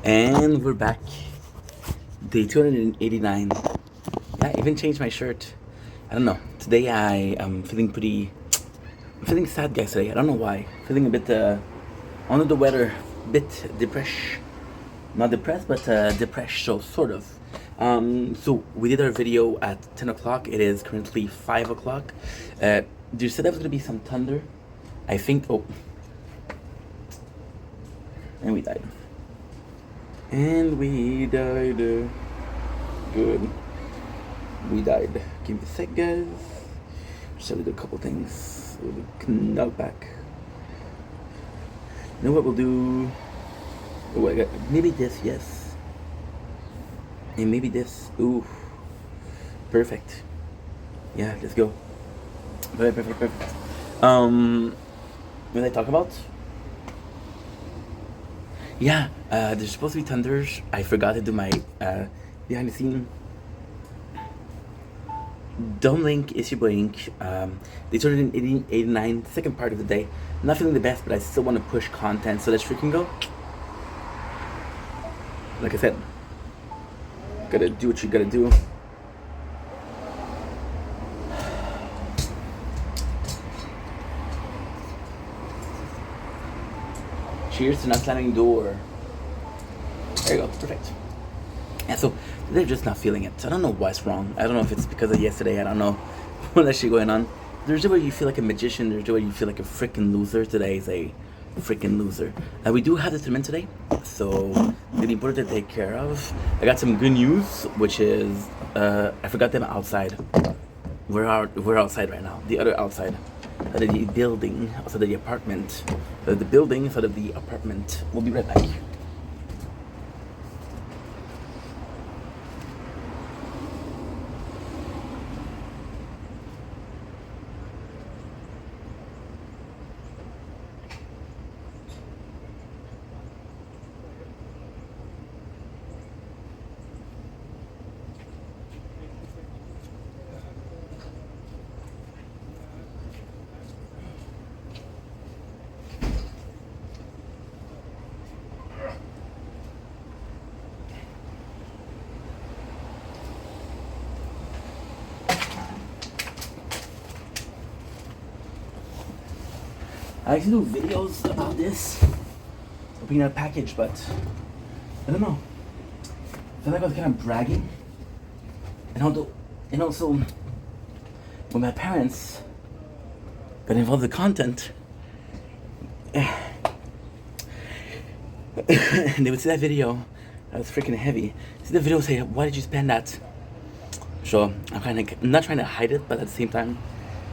And we're back. Day 289. Yeah, I even changed my shirt. I don't know. Today I'm feeling I'm feeling sad, guys, today. I don't know why. Feeling a bit under the weather. Bit depressed. Not depressed, but depressed, so sort of. So we did our video at 10 o'clock. It is currently 5 o'clock. You said there was going to be some thunder. I think, oh. And we died. And we died. Good. We died. Give me a sec, guys. Just have to do a couple things. We'll knock back. You know what we'll do? Oh, I got maybe this, yes. And maybe this. Ooh. Perfect. Yeah, let's go. Perfect. What did I talk about? Yeah, there's supposed to be thunders. I forgot to do my behind the scene. Don't link, it's your boy Ink. They started in 89, second part of the day. Not feeling the best, but I still want to push content, so let's freaking go. Like I said, gotta do what you gotta do. Cheers to not slamming door. There you go, perfect. Yeah, so they're just not feeling it. I don't know what's wrong. I don't know if it's because of yesterday. I don't know what's actually going on. There's a way you feel like a magician. There's a way you feel like a freaking loser. Today is a freaking loser. We do have the tournament today, so really important to take care of. I got some good news, which is I forgot them outside. We're outside right now. The other outside. Out of the building, outside of the apartment. The building, outside of the apartment. We'll be right back. I used to do videos about this, opening a package, but I don't know. I feel like I was kind of bragging, and also when my parents got involved in the content, and they would see that video that was freaking heavy. See the video, say, "Why did you spend that?" So I'm not trying to hide it, but at the same time,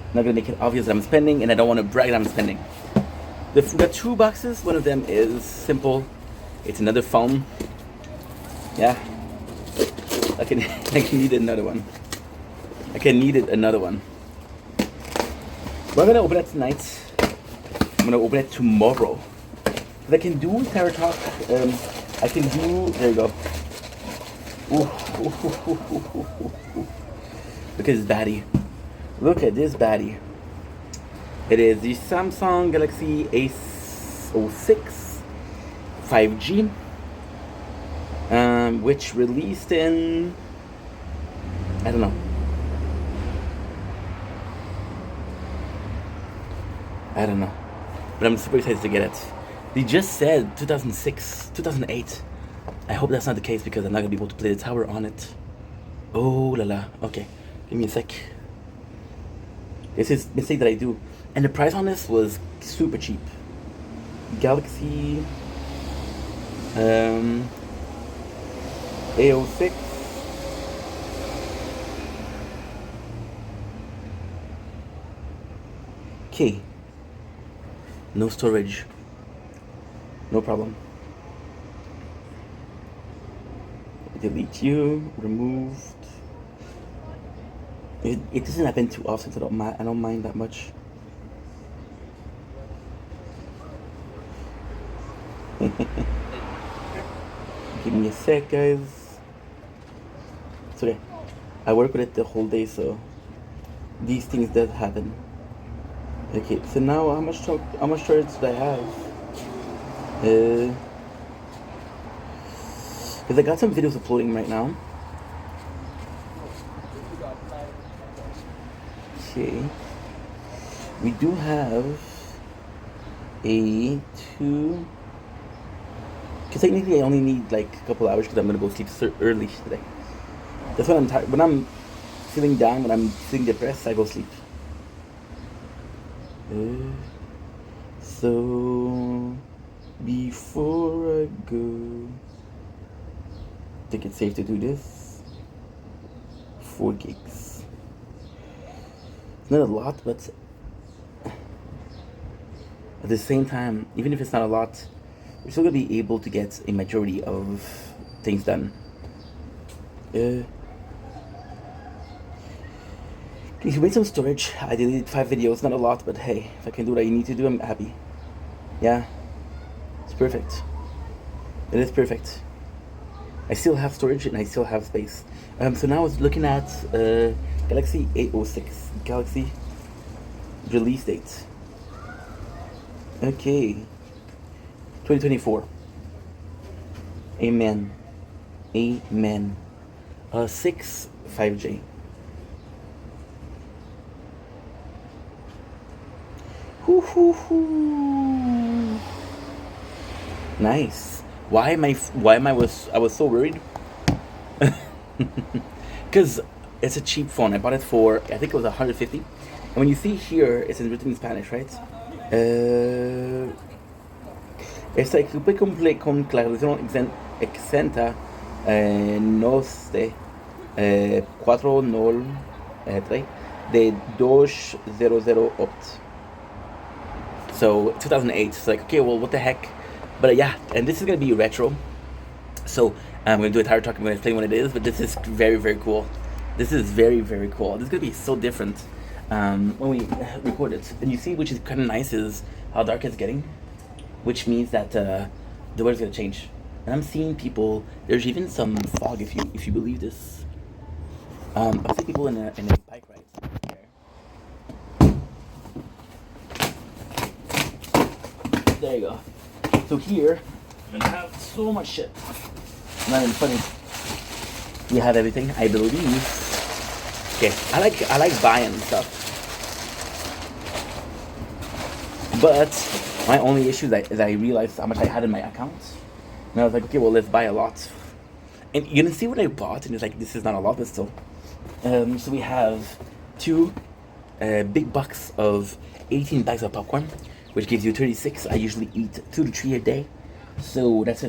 I'm not gonna make it obvious that I'm spending, and I don't want to brag that I'm spending. The two boxes, one of them is simple. It's another phone. Yeah. I can need another one. We're gonna open it tonight. I'm gonna open it tomorrow. But I can do Terror Talk. I can do, there you go. Look at this baddie. Look at this baddie. It is the Samsung Galaxy A06 5G, which released in, I don't know. But I'm super excited to get it. They just said 2006, 2008. I hope that's not the case because I'm not gonna be able to play the tower on it. Oh la la. Okay, give me a sec. This is a mistake that I do. And the price on this was super cheap. Galaxy A06. Okay. No storage. No problem. Delete you. Removed. It doesn't happen too often, so I don't mind that much. Give me a sec, guys. It's okay. I work with it the whole day, so these things does happen. Okay, so now how much storage do I have? Because I got some videos uploading right now. Okay. We do have a 2. Because technically I only need like a couple hours because I'm going to go sleep early today. That's when I'm tired. When I'm feeling down, when I'm feeling depressed, I go sleep. So before I go, I think it's safe to do this. 4 gigs. It's not a lot, but at the same time, even if it's not a lot, we're still gonna be able to get a majority of things done. Can you make some storage? I deleted 5 videos, not a lot, but hey, if I can do what I need to do, I'm happy. Yeah, it's perfect. It is perfect. I still have storage and I still have space. So now I was looking at Galaxy 806, Galaxy release date. Okay, 2024. Amen. Amen. 6 5J. Hoo. Nice. Why am I was so worried? Because it's a cheap phone. I bought it for, I think it was 150. And when you see here, it's written in Spanish, right? Esta equipe cumple con clasificación exenta NOSTE 403 de 200 opt. So 2008. It's like, okay, well, what the heck? But yeah, and this is gonna be retro. So I'm gonna do a entire talk. I'm gonna explain what it is, but this is very, very cool. This is very, very cool. This is gonna be so different when we record it. And you see, which is kind of nice, is how dark it's getting, which means that the weather's gonna change. And I'm seeing people. There's even some fog, if you believe this. I see people in a bike ride. There you go. So here, I'm gonna have so much shit. Not even funny. We have everything, I believe. Okay, I like buying stuff. But my only issue is I realized how much I had in my account. And I was like, okay, well, let's buy a lot. And you're gonna see what I bought, and it's like, this is not a lot, but still. So we have 2 big box of 18 bags of popcorn, which gives you 36. I usually eat 2 to 3 a day. So that's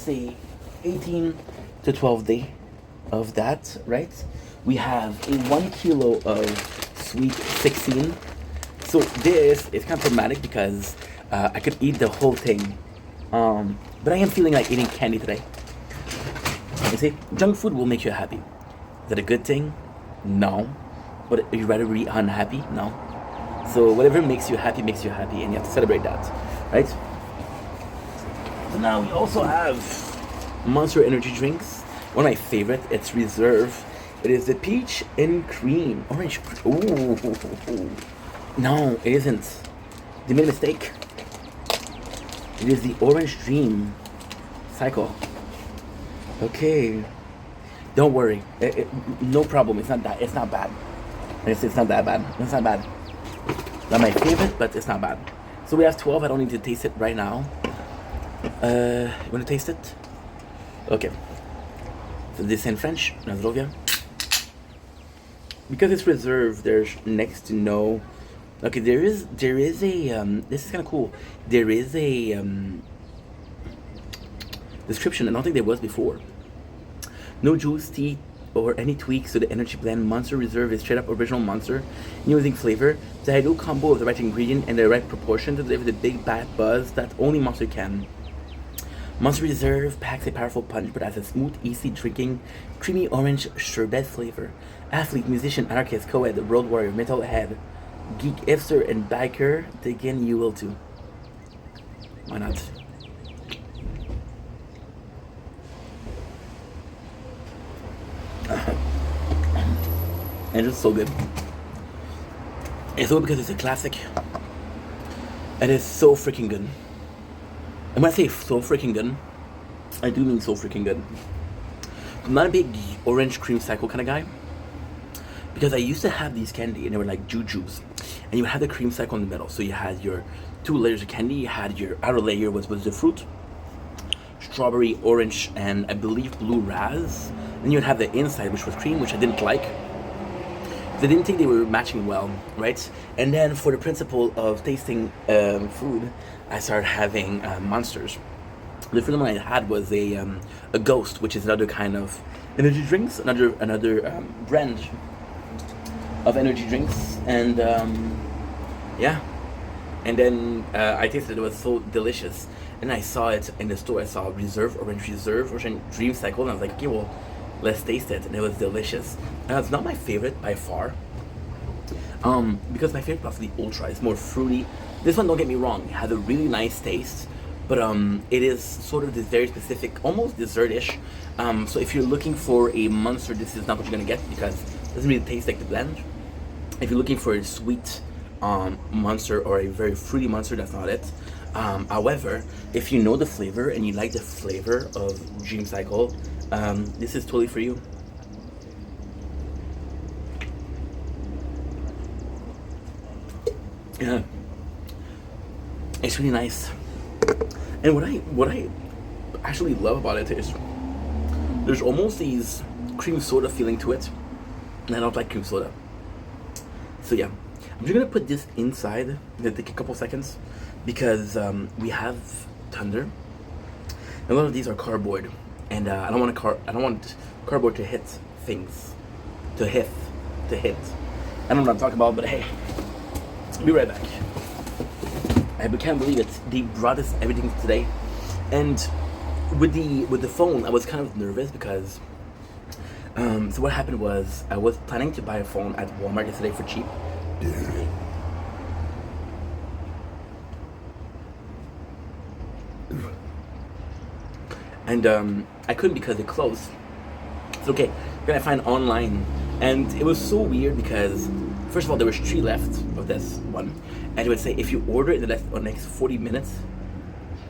a 18 to 12 day of that, right? We have a 1 kilo of sweet 16. So this is kind of problematic because I could eat the whole thing. But I am feeling like eating candy today. You see, junk food will make you happy. Is that a good thing? No. But you rather be unhappy? No. So whatever makes you happy, and you have to celebrate that, right? So now we also have Monster energy drinks. One of my favorite. It's Reserve. It is the peach and cream orange. Ooh, no, it isn't. They made a mistake. It is the Orange Dream Cycle. Okay, don't worry. No problem. It's not that. It's not bad. It's not that bad. It's not bad. Not my favorite, but it's not bad. So we have 12. I don't need to taste it right now. You want to taste it? Okay. So this in French. Nazdrovia. Because it's Reserve, there's next to no. Okay, there is a this is kind of cool. There is a description. I don't think there was before. No juice, tea, or any tweaks to the energy blend. Monster Reserve is straight up original Monster, using flavor. The ideal combo of the right ingredient and the right proportion to deliver the big bad buzz that only Monster can. Monster Reserve packs a powerful punch, but has a smooth, easy drinking, creamy orange sherbet flavor. Athlete, musician, anarchist, co-ed, road warrior, metalhead, geek, hipster, and biker, dig in, you will too. Why not? And it's so good. It's so good because it's a classic. And it's so freaking good. And when I say so freaking good, I do mean so freaking good. I'm not a big orange creamsicle kind of guy, because I used to have these candy and they were like jujubes, and you had the creamsicle in the middle. So you had your 2 layers of candy. You had your outer layer was the fruit, strawberry, orange, and I believe blue raz. Then you'd have the inside, which was cream, which I didn't like. They didn't think they were matching well, right? And then for the principle of tasting food, I started having monsters. The first one I had was a ghost, which is another kind of energy drinks, another brand of energy drinks, and yeah. And then I tasted it, was so delicious. And I saw it in the store. I saw Orange Dreamcycle, and I was like, okay, well, let's taste it. And it was delicious. It's not my favorite by far, because my favorite was the Ultra. It's more fruity. This one, don't get me wrong, it has a really nice taste, but it is sort of this very specific, almost dessert-ish. So if you're looking for a monster, this is not what you're gonna get, because it doesn't really taste like the blend. If you're looking for a sweet monster or a very fruity monster, that's not it. However, if you know the flavor and you like the flavor of Dreamcycle, this is totally for you. Yeah, it's really nice. And what I actually love about it is there's almost these cream soda feeling to it, and I don't like cream soda. So yeah, I'm just gonna put this inside. It'll take a couple seconds because we have thunder. A lot of these are cardboard, and I don't want cardboard to hit things, to hit. I don't know what I'm talking about, but hey, be right back. I can't believe it. They brought us everything today, and with the phone, I was kind of nervous because. So what happened was I was planning to buy a phone at Walmart yesterday for cheap. And I couldn't because it closed. It's okay. Then I find online, and it was so weird because first of all there was 3 left of this one, and it would say if you order it in the next 40 minutes,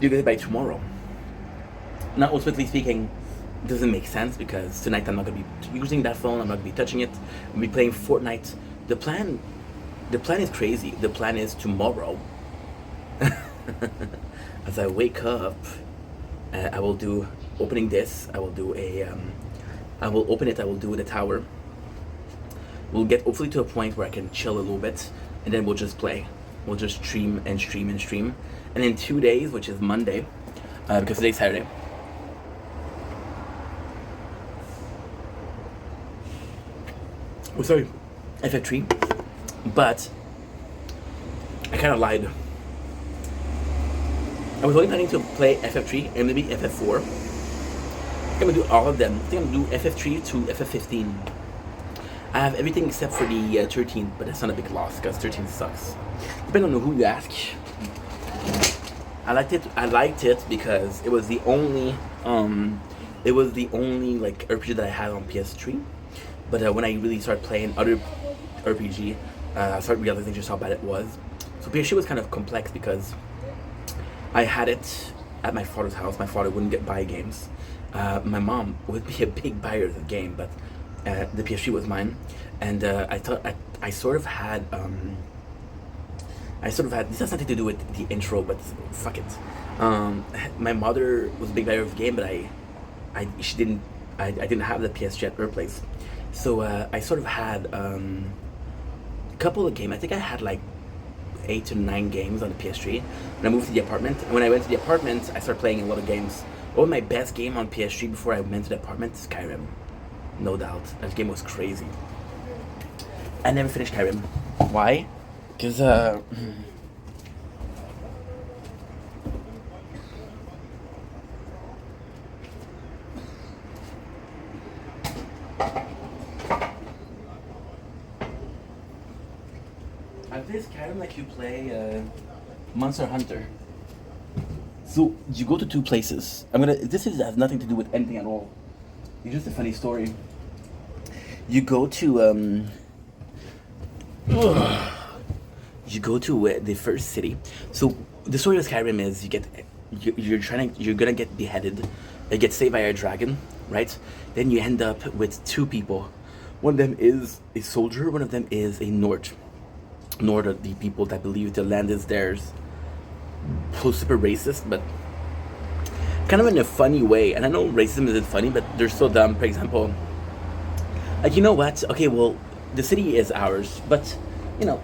you get it by tomorrow. Now, ultimately speaking, it doesn't make sense because tonight I'm not gonna be using that phone. I'm not gonna be touching it. I'm gonna be playing Fortnite. The plan is crazy. The plan is tomorrow. As I wake up, I will do opening this. I will do I will open it. I will do the tower. We'll get hopefully to a point where I can chill a little bit, and then we'll just play. We'll just stream and stream and stream. And in 2 days, which is Monday, because today's Saturday. Oh, sorry, FF3, but I kind of lied. I was only planning to play FF3 and maybe FF4. I'm gonna do all of them. I think I'm gonna do FF3 to FF15. I have everything except for the 13, but that's not a big loss because 13 sucks. Depending on who you ask. I liked it because it was the only like RPG that I had on PS3. But when I really started playing other RPG, I started realizing just how bad it was. So PS3 was kind of complex because I had it at my father's house. My father wouldn't buy games. My mom would be a big buyer of the game, but the PS3 was mine. And I thought I sort of had this has nothing to do with the intro, but fuck it. My mother was a big buyer of the game, but I didn't have the PS3 at her place. So I sort of had a couple of games. I think I had like 8 to 9 games on the PS3 when I moved to the apartment. And when I went to the apartment, I started playing a lot of games. What was my best game on PS3 before I went to the apartment? Skyrim. No doubt. That game was crazy. I never finished Skyrim. Why? Because, I play Skyrim like you play Monster Hunter. So you go to 2 places. This has nothing to do with anything at all. It's just a funny story. You go to the first city. So the story of Skyrim is you're gonna get beheaded, It gets saved by a dragon, right? Then you end up with two people. One of them is a soldier. One of them is a Nord. Nord are the people that believe the land is theirs. So super racist, but kind of in a funny way. And I know racism isn't funny, but they're so dumb. For example, like, you know what? Okay, well, the city is ours, but you know,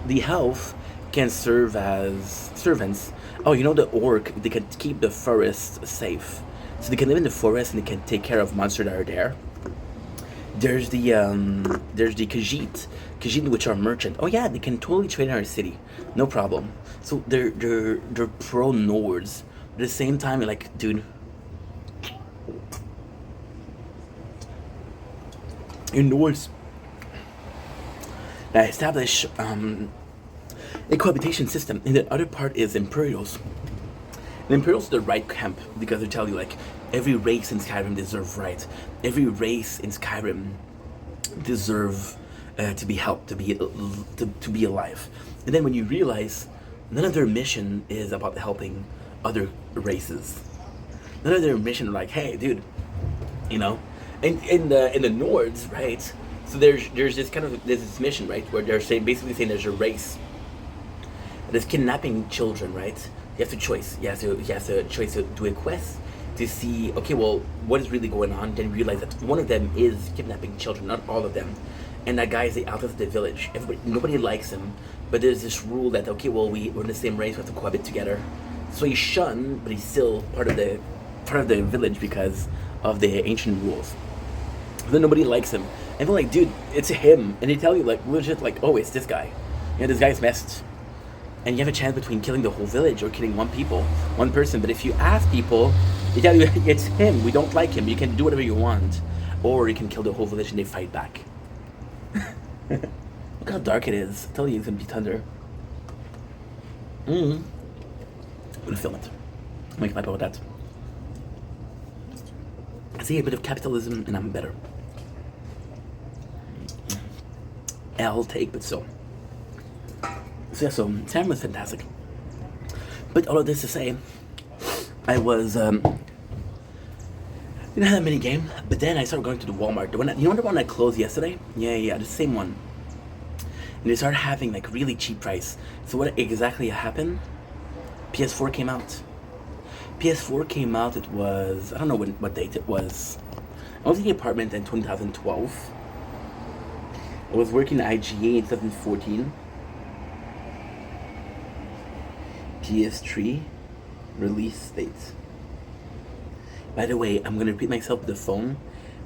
the health can serve as servants. Oh, you know, the orc, they can keep the forest safe, so they can live in the forest and they can take care of monsters that are there. There's the Khajiit, which are merchant. Oh yeah, they can totally trade in our city, no problem. So they're pro Nords. But at the same time, you're like, dude, in Nords that establish a cohabitation system, and the other part is Imperials. And Imperials are the right camp because they tell you like every race in Skyrim deserves right. Every race in Skyrim deserve to be helped, to be alive. And then when you realize none of their mission is about helping other races. None of their mission like, hey, dude, you know, in the Nords, right? So there's this mission, right, where they're basically saying there's a race that is kidnapping children, right? You have to choice. You have to choose to do a quest to see, okay, well, what is really going on? Then realize that one of them is kidnapping children, not all of them. And that guy is the outlaw of the village. Nobody likes him, but there's this rule that, okay, well, we're in the same race, we have to cohabit together. So he's shunned, but he's still part of the village because of the ancient rules. Then nobody likes him. And they're like, dude, it's him. And they tell you, like, legit, like, oh, it's this guy. You know, this guy's messed. And you have a chance between killing the whole village or killing one person. But if you ask people, they tell you it's him. We don't like him. You can do whatever you want, or you can kill the whole village and they fight back. Look how dark it is. I tell you, it's gonna be thunder. I'm gonna film it. I'm making my point with that. I see a bit of capitalism, and I'm better. I'll take, but so. So yeah, so Sam was fantastic. But all of this to say, I was didn't have that mini game, but then I started going to the Walmart. You know the one that closed yesterday? Yeah, the same one. And they started having like really cheap price. So what exactly happened? PS4 came out. PS4 came out. It was, I don't know what date it was. I was in the apartment in 2012. I was working at IGA in 2014. PS3 release date. By the way, I'm gonna repeat myself with the phone.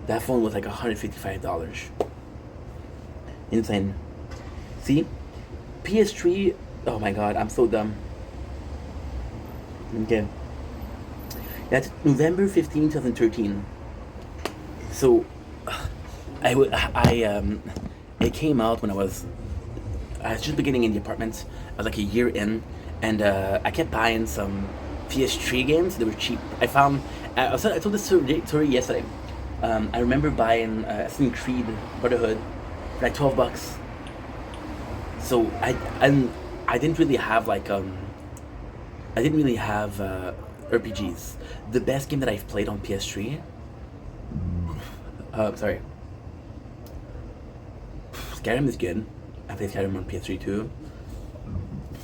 That phone was like $155. Insane. See? PS3, oh my god, I'm so dumb. Okay. That's November 15, 2013. So, it came out when I was just beginning in the apartment. I was like a year in, and I kept buying some PS3 games. They were cheap. I told this story yesterday. I remember buying Assassin's Creed Brotherhood for like $12. So I didn't really have RPGs. The best game that I've played on PS3. Sorry. Skyrim is good. I played Skyrim on PS3 too.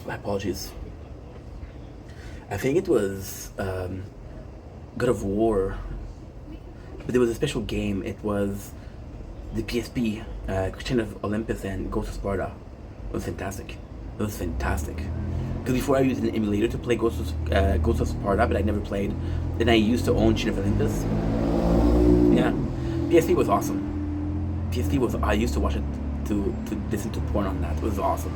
My apologies. I think it was God of War, but there was a special game. It was the PSP, Christian of Olympus and Ghost of Sparta. It was fantastic. Because before I used an emulator to play Ghost of Sparta, but I never played. Then I used to own Christian of Olympus. Yeah, PSP was awesome. I used to watch it to listen to porn on that. It was awesome.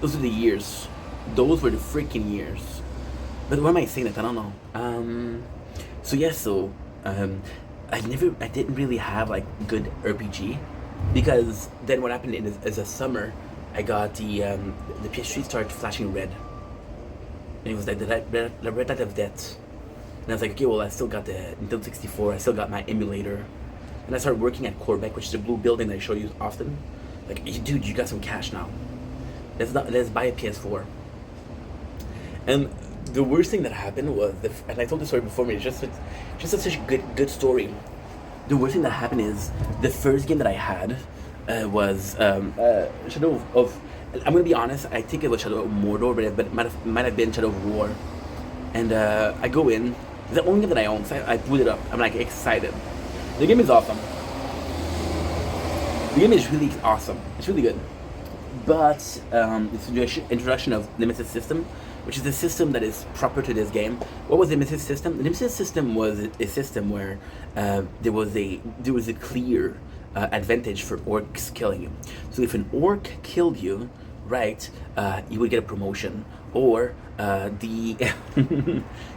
Those were the years. Those were the freaking years. But why am I saying that? I don't know. I didn't really have like good RPG, because then what happened is a summer, I got the PS3 started flashing red, and it was like the red light of death, and I was like, okay, well, I still got the Nintendo 64, I still got my emulator, and I started working at Quebec, which is a blue building that I show you often. Like, hey, dude, you got some cash now. Let's buy a PS4. And The worst thing that happened was, and I told the story before me. It's just such a good story. The worst thing that happened is the first game that I had was Shadow of. I'm gonna be honest. I think it was Shadow of Mordor, but it might have been Shadow of War. And I go in. The only game that I own. So I boot it up. I'm like excited. The game is awesome. The game is really awesome. It's really good. But it's the introduction of Nemesis system, which is a system that is proper to this game. What was the Nemesis system? The Nemesis system was a system where there was a clear advantage for orcs killing you. So if an orc killed you, right, you would get a promotion, or the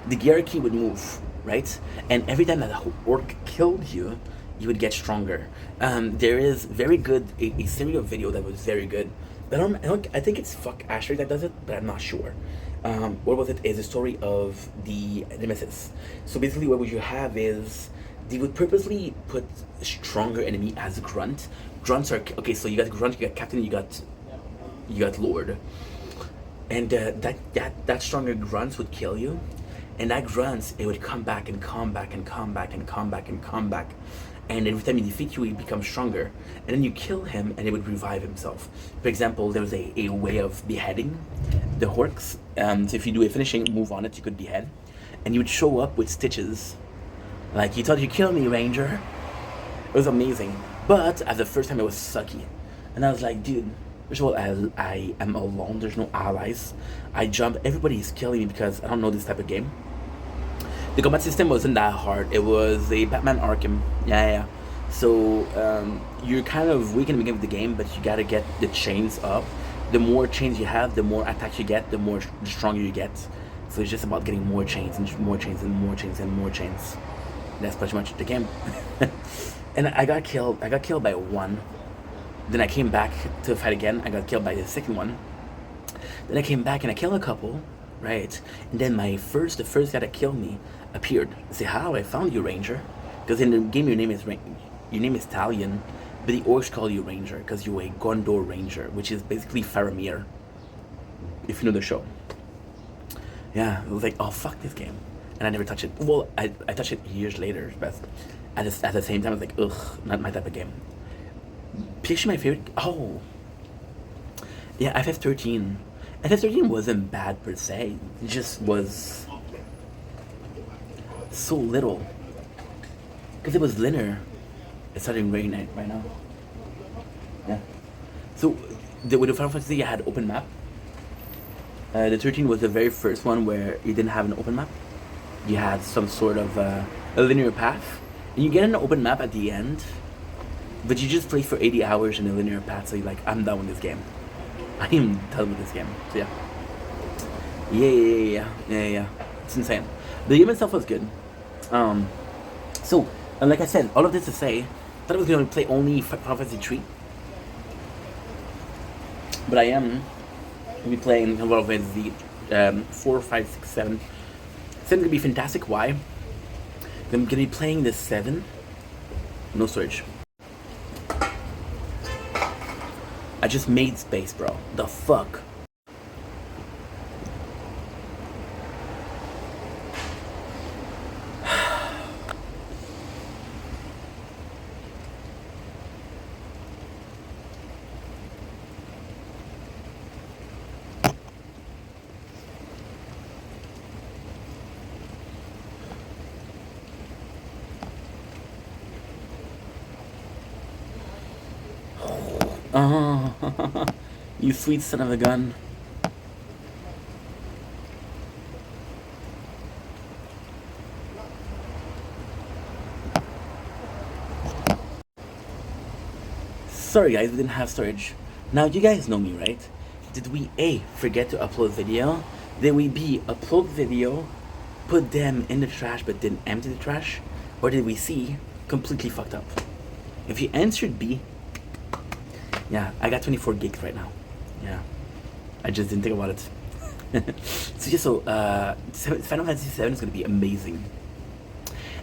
the hierarchy would move, right? And every time that an orc killed you, you would get stronger. There is very good a serial video that was very good. I think it's Fuck Asher that does it, but I'm not sure. What was it? Is a story of the Nemesis. So basically, what would you have is they would purposely put a stronger enemy as a grunt. Grunts are okay. So you got grunt, you got captain, you got lord, and that stronger grunts would kill you, and that grunts it would come back and come back and come back and come back and come back. And every time you defeat you, he becomes stronger. And then you kill him, and it would revive himself. For example, there was a way of beheading the orcs. So if you do a finishing move on it, you could behead. And you would show up with stitches. Like, you thought you killed me, Ranger. It was amazing. But at the first time, it was sucky. And I was like, dude, first of all, I am alone. There's no allies. I jump. Everybody is killing me because I don't know this type of game. The combat system wasn't that hard. It was a Batman Arkham. Yeah. So you're kind of weak in the beginning of the game, but you gotta get the chains up. The more chains you have, the more attacks you get, the stronger you get. So it's just about getting more chains and more chains and more chains and more chains. That's pretty much the game. And I got killed. I got killed by one. Then I came back to fight again. I got killed by the second one. Then I came back and I killed a couple. Right, and then the first guy that killed me appeared. I say, "How I found you, Ranger?" Because in the game your name is Talion, but the orcs call you Ranger because you're a Gondor Ranger, which is basically Faramir. If you know the show. Yeah, it was like, oh fuck this game, and I never touched it. Well, I touched it years later, but at the same time I was like, ugh, not my type of game. Picture my favorite. Oh, yeah, FF13. FF13 wasn't bad per se, it just was so little. Because it was linear. It's starting raining right now. Yeah. So, with the Final Fantasy, I had open map. The 13 was the very first one where you didn't have an open map. You had some sort of a linear path. And you get an open map at the end, but you just play for 80 hours in a linear path, so you're like, I'm done with this game. I am done with this game. So yeah. It's insane. The game itself was good. So, and like I said, all of this to say, I thought I was going to play only Final Fantasy 3. But I am going to be playing a lot of Fantasy 4, 5, 6, 7. 7 is going to be fantastic. Why? I'm going to be playing the 7. No storage. I just made space, bro. The fuck? Oh, you sweet son of a gun. Sorry guys, we didn't have storage. Now you guys know me, right? Did we A, forget to upload video? Did we B, upload video, put them in the trash but didn't empty the trash? Or did we C, completely fucked up? If you answered B, yeah, I got 24 gigs right now. Yeah, I just didn't think about it. So Final Fantasy 7 is going to be amazing.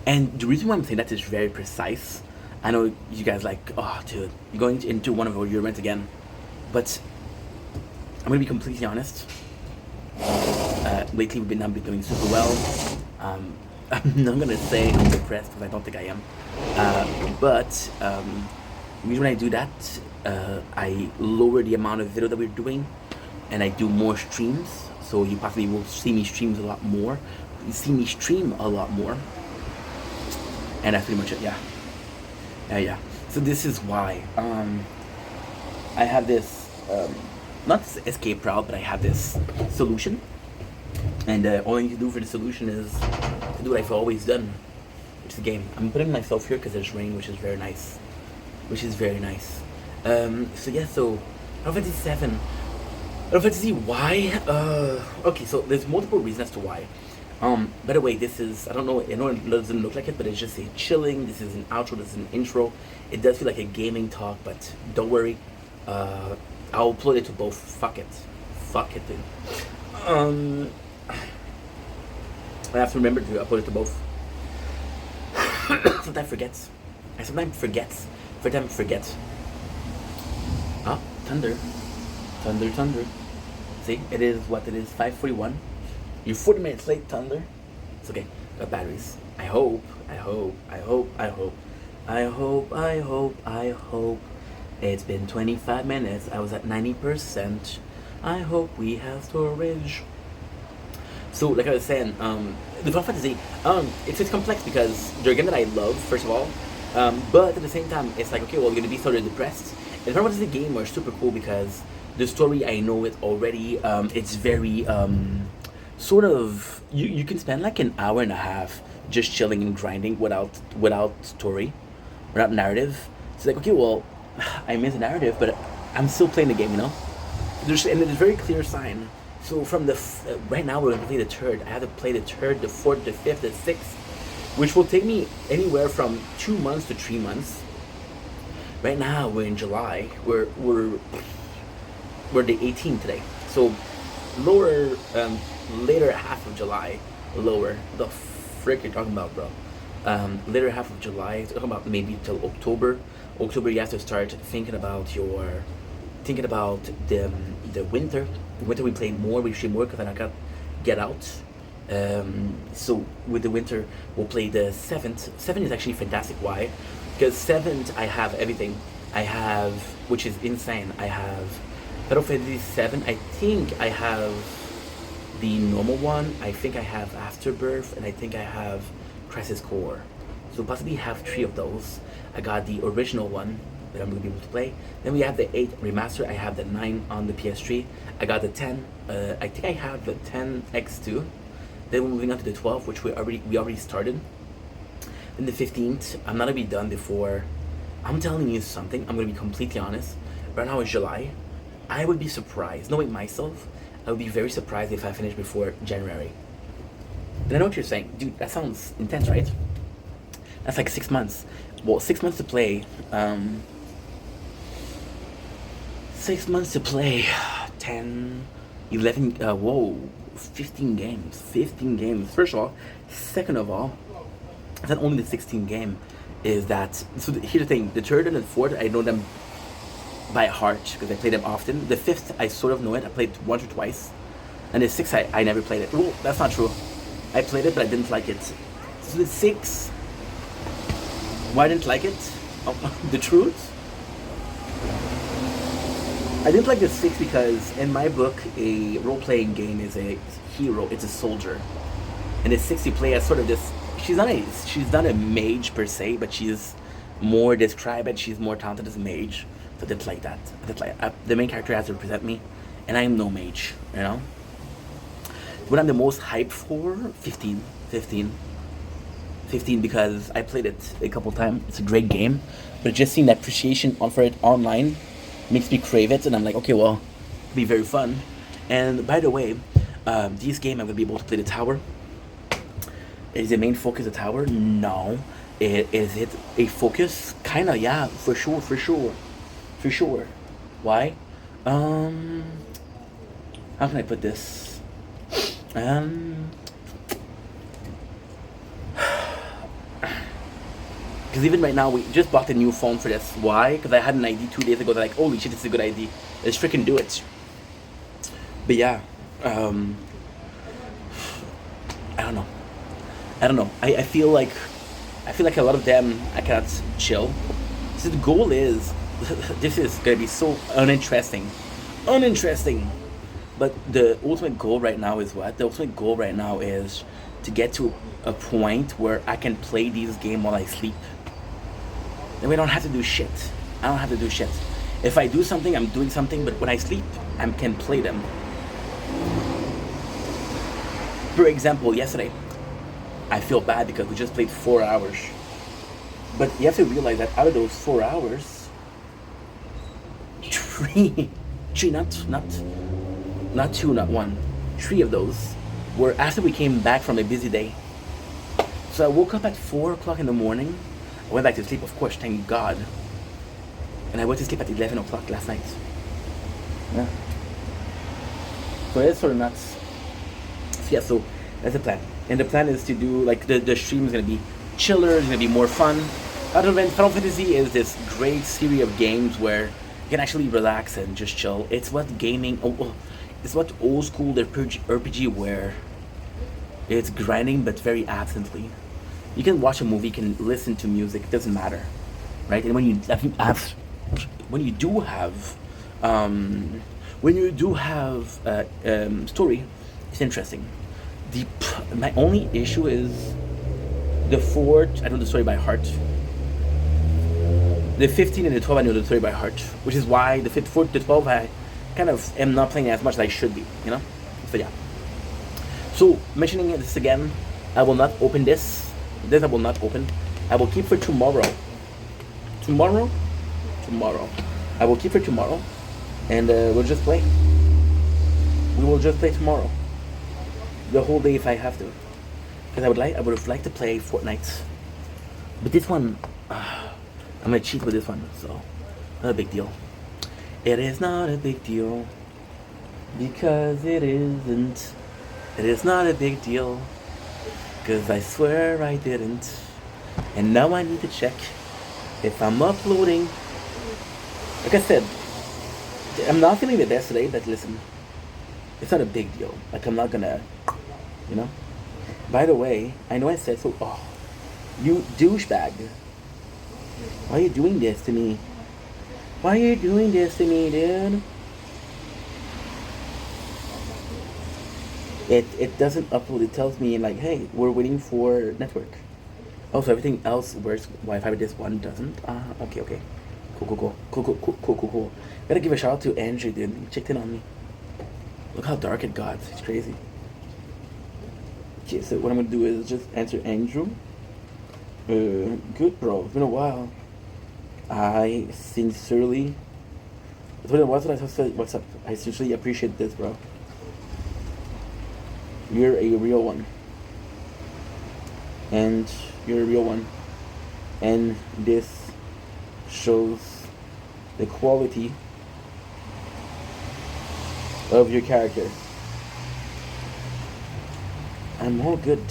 And the reason why I'm saying that is very precise. I know you guys like, oh dude, you're going into one of your events again. But I'm going to be completely honest. Lately, we've not been doing super well. I'm not gonna say I'm depressed because I don't think I am. But usually when I do that, I lower the amount of video that we're doing, and I do more streams. So you possibly will see me streams a lot more. You see me stream a lot more, and that's pretty much it. Yeah. So this is why I have this not escape route, but I have this solution, and all I need to do for the solution is to do what I've always done, which is the game. I'm putting myself here because there's rain, which is very nice. So yeah, so Final Fantasy 7. Final Fantasy why? Okay, so there's multiple reasons as to why. By the way, this is, I know it doesn't look like it, but it's just a chilling. This is an outro, this is an intro. It does feel like a gaming talk, but don't worry. I'll upload it to both. Fuck it, dude. I have to remember to upload it to both. Sometimes forgets. Ah, thunder. See, it is what it is, 5:41. You're 40 minutes late, Thunder. It's okay, got batteries. I hope. It's been 25 minutes, I was at 90%. I hope we have storage. So, like I was saying, the Final Fantasy, it's complex because they're a game that I love, first of all. But at the same time, it's like, okay, well, you're gonna be sort of depressed. And Final Fantasy game are super cool because the story, I know it already. It's very, sort of, you can spend like an hour and a half just chilling and grinding without story, without narrative. It's like, okay, well, I miss the narrative, but I'm still playing the game, you know? There's a very clear sign. So from the, right now we're going to play the third. I have to play the third, the fourth, the fifth, the sixth, which will take me anywhere from 2 months to 3 months. Right now we're in July. We're the 18th today. So lower, later half of July, lower. The frick you're talking about, bro? Later half of July, talking about maybe till October. October, you have to start thinking about the winter. The winter we play more, we stream more because I got Get Out. So with the winter, we'll play the 7th. 7 is actually fantastic. Why? Because 7th, I have everything. I have, which is insane. I have Final Fantasy 7. I think I have the normal one. I think I have Afterbirth, and I think I have Crisis Core. So possibly have 3 of those. I got the original one that I'm going to be able to play. Then we have the 8 remaster. I have the 9 on the PS3. I got the 10. I think I have the 10X2. Then we're moving on to the 12, which we already started. Then the 15th. I'm not going to be done before. I'm telling you something. I'm going to be completely honest. Right now it's July. I would be surprised, knowing myself, I would be very surprised if I finish before January. And I know what you're saying. Dude, that sounds intense, right? That's like 6 months. Well, 6 months to play. 6 months to play. 10, 11, 15 games. 15 games. First of all. Second of all, it's not only the 16th game. Is that, so here's the thing. The third and the fourth, I know them by heart because I play them often. The 5th, I sort of know it. I played once or twice. And the 6th, I never played it. Well, that's not true. I played it, but I didn't like it. So the 6th, why I didn't like it? The truth? I didn't like the 6th because in my book, a role-playing game is a hero. It's a soldier. And the 6th you play as sort of this. She's not a mage per se, but she's more described and she's more talented as a mage. So I didn't like that. The main character has to represent me, and I am no mage, you know? What I'm the most hyped for? 15 because I played it a couple times. It's a great game, but just seeing the appreciation for it online makes me crave it, and I'm like, okay, well, it'll be very fun. And by the way, this game I'm gonna be able to play the tower. Is the main focus the tower? No. Is it a focus? Kinda, yeah, for sure. Why? How can I put this? Because even right now, we just bought a new phone for this. Why? Because I had an idea 2 days ago that like, holy shit, this is a good idea. Let's freaking do it. But yeah, I don't know. I don't know. I feel like a lot of them I cannot chill. So the goal is this is gonna be so uninteresting. But the ultimate goal right now is what? The ultimate goal right now is to get to a point where I can play these games while I sleep. Then we don't have to do shit. I don't have to do shit. If I do something, I'm doing something, but when I sleep, I can play them. For example, yesterday, I feel bad because we just played 4 hours. But you have to realize that out of those 4 hours, three, not two, not one, 3 of those were after we came back from a busy day. So I woke up at 4 o'clock in the morning. I went back to sleep, of course, thank God. And I went to sleep at 11 o'clock last night. Yeah. So it's sort of nuts. So yeah, so that's the plan. And the plan is to do, like, the stream is going to be chiller, it's going to be more fun. Other than Final Fantasy is this great series of games where you can actually relax and just chill. It's what gaming, it's what old school RPG where it's grinding but very absently. You can watch a movie, you can listen to music, it doesn't matter, right? And when you do have story, it's interesting. My only issue is the 4. I know the story by heart. The 15 and the 12 I know the story by heart, which is why the 4 to 12 I kind of am not playing as much as I should be, you know. So yeah. So mentioning this again, I will not open this. This I will not open. I will keep for tomorrow. Tomorrow. I will keep for tomorrow, and we'll just play. We will just play tomorrow. The whole day if I have to, because I would have liked to play Fortnite, but this one, I'm gonna cheat with this one, so not a big deal. It is not a big deal, because it isn't. It is not a big deal, because I swear I didn't, and now I need to check if I'm uploading. Like I said, I'm not feeling the best today, but listen, it's not a big deal. Like, I'm not gonna, you know. By the way, I know I said so. Oh, you douchebag! Why are you doing this to me? Why are you doing this to me, dude? It doesn't upload. It tells me like, hey, we're waiting for network. Also, everything else works. Wi-Fi, but this one doesn't. Okay. Cool. Gotta give a shout out to Andrew, dude. He checked in on me. Look how dark it got. It's crazy. Okay, so what I'm gonna do is just answer Andrew. Good, bro. It's been a while. I sincerely. What's up? I sincerely appreciate this, bro. You're a real one. And you're a real one. And this shows the quality of your character. I'm all good.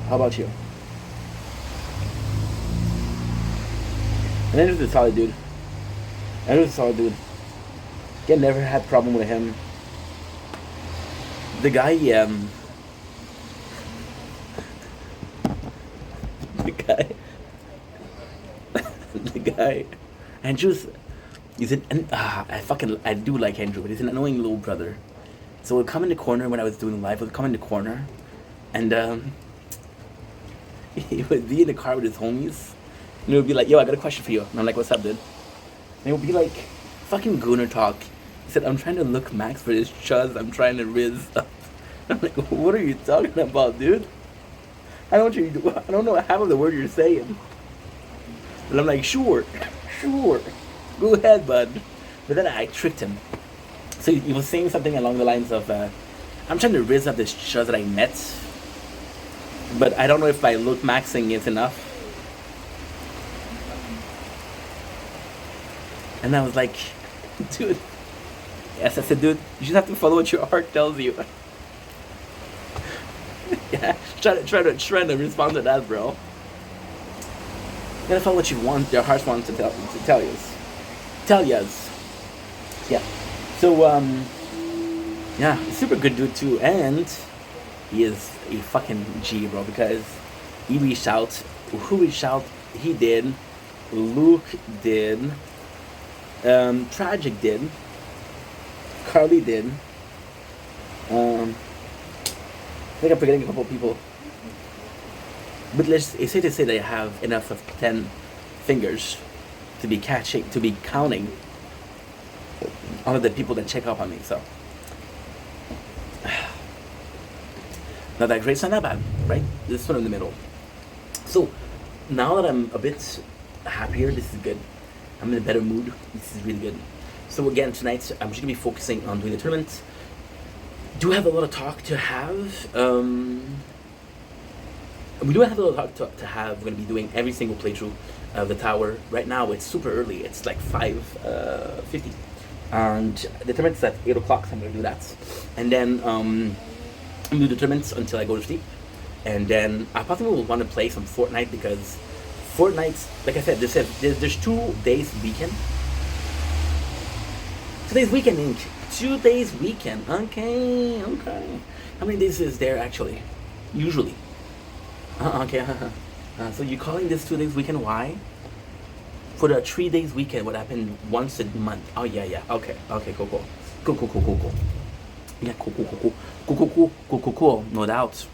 How about you? And Andrew's a solid dude. I never had problem with him. The guy, Andrew's, I do like Andrew, but he's an annoying little brother. So we'll come in the corner when I was doing live, and he would be in the car with his homies, and he would be like, yo, I got a question for you. And I'm like, what's up, dude? And it would be like, fucking gooner talk. He said, I'm trying to look max for this chuzz, I'm trying to riz up. I'm like, what are you talking about, dude? I don't know half of the word you're saying. And I'm like, sure, go ahead, bud. But then I tricked him. So he was saying something along the lines of, I'm trying to riz up this chuzz that I met, but I don't know if by look maxing is enough. And I was like, dude. Yes, I said, dude, you just have to follow what your heart tells you. Yeah, try to respond to that, bro. You gotta follow what you want, your heart wants to tell you. Yeah. So, yeah, super good dude too. And he is a fucking G, bro, because he reached out. Who reached out? He did. Luke did. Tragic did. Carly did. I think I'm forgetting a couple of people. But it's safe to say that I have enough of 10 fingers to be counting all of the people that check up on me. So not that great, it's not that bad, right? This one in the middle. So now that I'm a bit happier, this is good. I'm in a better mood. This is really good. So again, tonight I'm just gonna be focusing on doing the tournament. Do have a lot of talk to have. We do have a lot of talk to have. We're gonna be doing every single playthrough of the tower. Right now it's super early. It's like 5:50, and the tournament's at 8 o'clock. So I'm gonna do that, and then I'm gonna do the tournaments until I go to sleep, and then I possibly will want to play some Fortnite because Fortnite's, like I said, there's 2 days weekend. 2 days weekend, Inc. 2 days weekend. Okay. How many days is there actually? Usually. Okay. So you're calling this 2 days weekend? Why? For the 3 days weekend, what happened once a month? Oh yeah. Okay. Cool. Yeah, cool. No doubt. So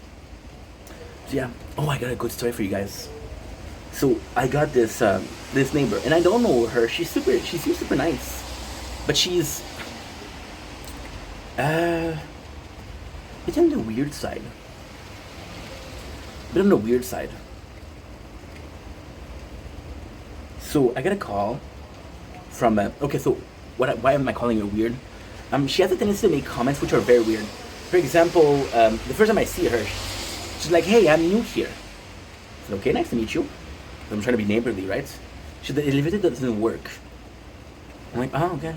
yeah. Oh, I got a good story for you guys. So I got this this neighbor, and I don't know her. She seems super nice, but she's it's on the weird side. Bit on the weird side. So I got a call from okay. So why am I calling her weird? She has a tendency to make comments which are very weird. For example, the first time I see her, she's like, "Hey, I'm new here." I said, "Okay, nice to meet you." I'm trying to be neighborly, right? She said, "The elevator doesn't work." I'm like, "Oh, okay.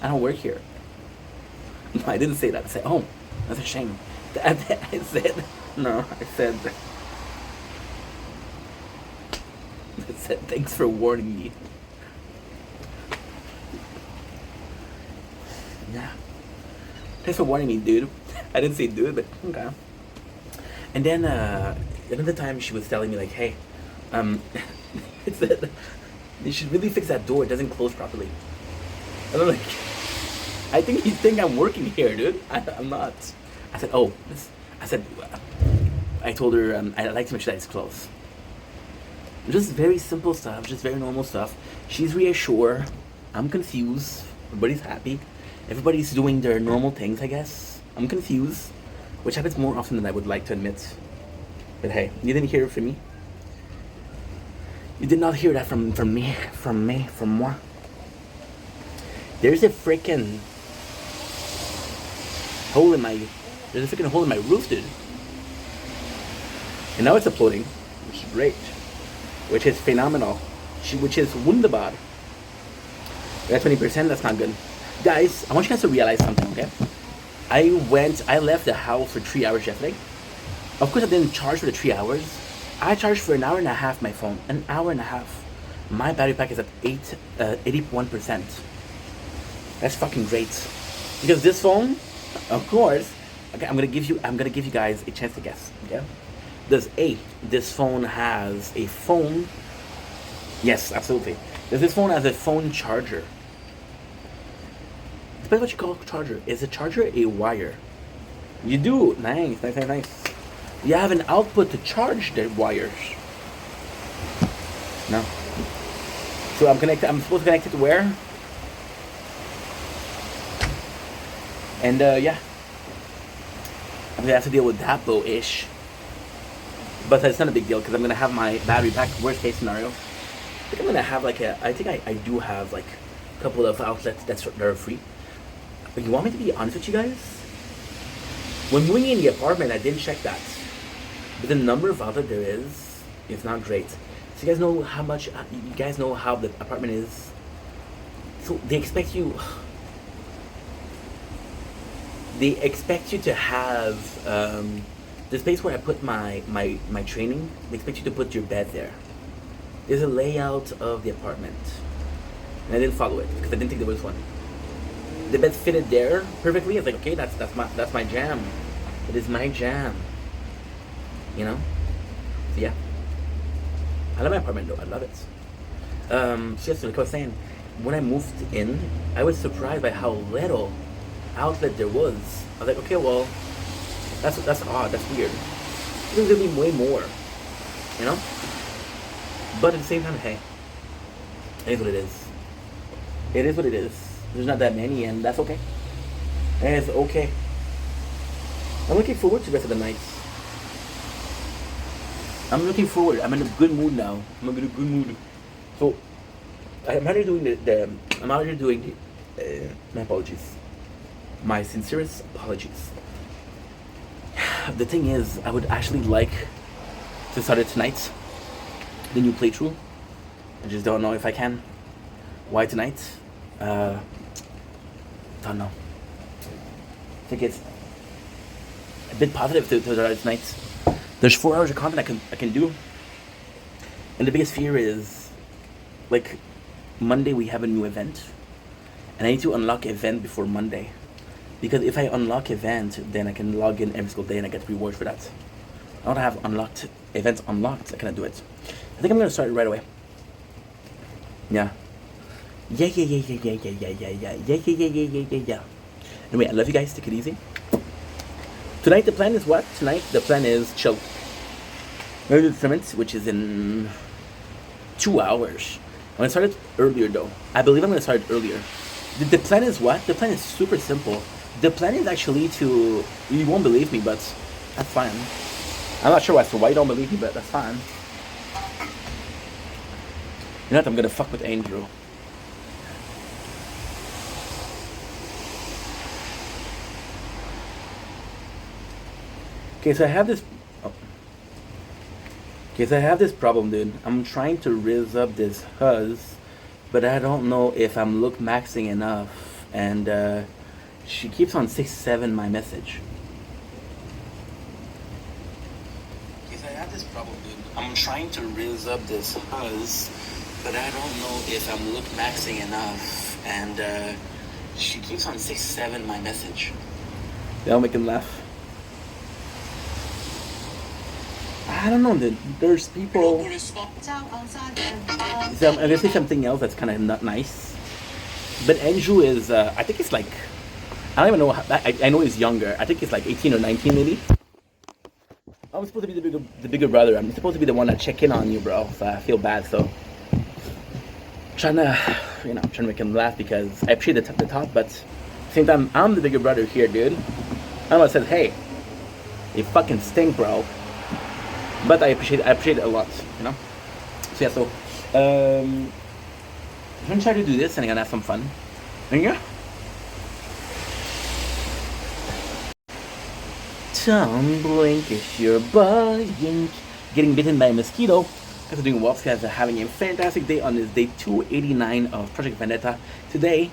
I don't work here." No, I didn't say that. I said, "Oh, that's a shame." I said, "No." I said, "Thanks for warning me." Yeah. Thanks for warning me, dude. I didn't say dude, but okay. And then another time she was telling me like, "Hey, it said you should really fix that door. It doesn't close properly." And I'm like, "I think you think I'm working here, dude. I'm not." I said, "Oh," I told her I like to make sure that it's closed. Just very simple stuff, just very normal stuff. She's reassured. I'm confused. Everybody's happy. Everybody's doing their normal things, I guess. I'm confused, which happens more often than I would like to admit. But hey, you didn't hear it from me. You did not hear that from moi. There's a freaking hole in my roof, dude. And now it's uploading, which is great, which is phenomenal, which is wunderbar. That's 20%. That's not good, guys. I want you guys to realize something, okay? I left the house for 3 hours yesterday. Of course, I didn't charge for the 3 hours. I charged for an hour and a half my phone. An hour and a half. My battery pack is at 81%. That's fucking great. Because this phone, of course, okay, I'm gonna give you guys a chance to guess. Okay? This phone has a phone. Yes, absolutely. Does this phone has a phone charger? Depends what you call a charger. Is a charger a wire? You do. Nice. You have an output to charge the wires. No. So I'm supposed to connect it to where? And yeah. I'm gonna have to deal with that though-ish. But it's not a big deal because I'm gonna have my battery pack. Worst case scenario. I think I'm gonna have I do have like a couple of outlets that are free. But you want me to be honest with you guys? When moving in the apartment, I didn't check that. But the number of outlets there is not great. So you guys know how much, you guys know how the apartment is. So they expect you to have the space where I put my training. They expect you to put your bed there. There's a layout of the apartment. And I didn't follow it because I didn't think there was one. The bed fitted there perfectly. I was like, okay, that's my jam. It is my jam. You know? So yeah. I love my apartment though. I love it. So yes, like I was saying, when I moved in, I was surprised by how little outlet there was. I was like, okay, well, that's odd. That's weird. There's gonna be way more. You know? But at the same time, hey, it is what it is. It is what it is. There's not that many, and that's okay. And it's okay. I'm looking forward to the rest of the nights. I'm looking forward. I'm in a good mood now. I'm in a good mood. So, I'm already doing I'm already doing my apologies. My sincerest apologies. The thing is, I would actually like to start it tonight. The new playthrough. I just don't know if I can. Why tonight? Don't know. I think it's a bit positive to start it tonight. There's 4 hours of content I can do. And the biggest fear is, like, Monday we have a new event. And I need to unlock event before Monday. Because if I unlock event, then I can log in every single day and I get rewards for that. I don't have unlocked events unlocked, I cannot do it. I think I'm gonna start it right away. Yeah. Yeah. Anyway, I love you guys, take it easy. Tonight the plan is what? Tonight the plan is chill. I'm gonna do the tournament, which is in 2 hours. I'm gonna start it earlier though. I believe I'm gonna start it earlier. The plan is what? The plan is super simple. The plan is actually to, you won't believe me, but that's fine. I'm not sure why you don't believe me, but that's fine. You know what? I'm gonna fuck with Andrew. Okay, so I have this. Oh. Okay, so I have this problem, dude. I'm trying to rizz up this huzz, but I don't know if I'm look maxing enough, and she keeps on 6-7 my message. Okay, so I have this problem, dude. I'm trying to rizz up this huzz, but I don't know if I'm look maxing enough, and she keeps on 6-7 my message. That'll make him laugh. I don't know, dude. There's people. So I'm gonna say something else that's kind of not nice. But Andrew is, I think it's like, I don't even know. I know he's younger. I think he's like 18 or 19 maybe. I'm supposed to be the bigger brother. I'm supposed to be the one that check in on you, bro. So I feel bad. So trying to make him laugh because I appreciate the top, but at the same time, I'm the bigger brother here, dude. I'm the one that says, hey, you fucking stink, bro. But I appreciate it a lot, you know. So yeah, I'm gonna try to do this and I'm gonna have some fun. And yeah. Tumbling is your body getting bitten by a mosquito. Guys are doing well. Guys are having a fantastic day on this day 289 of Project Vendetta. Today,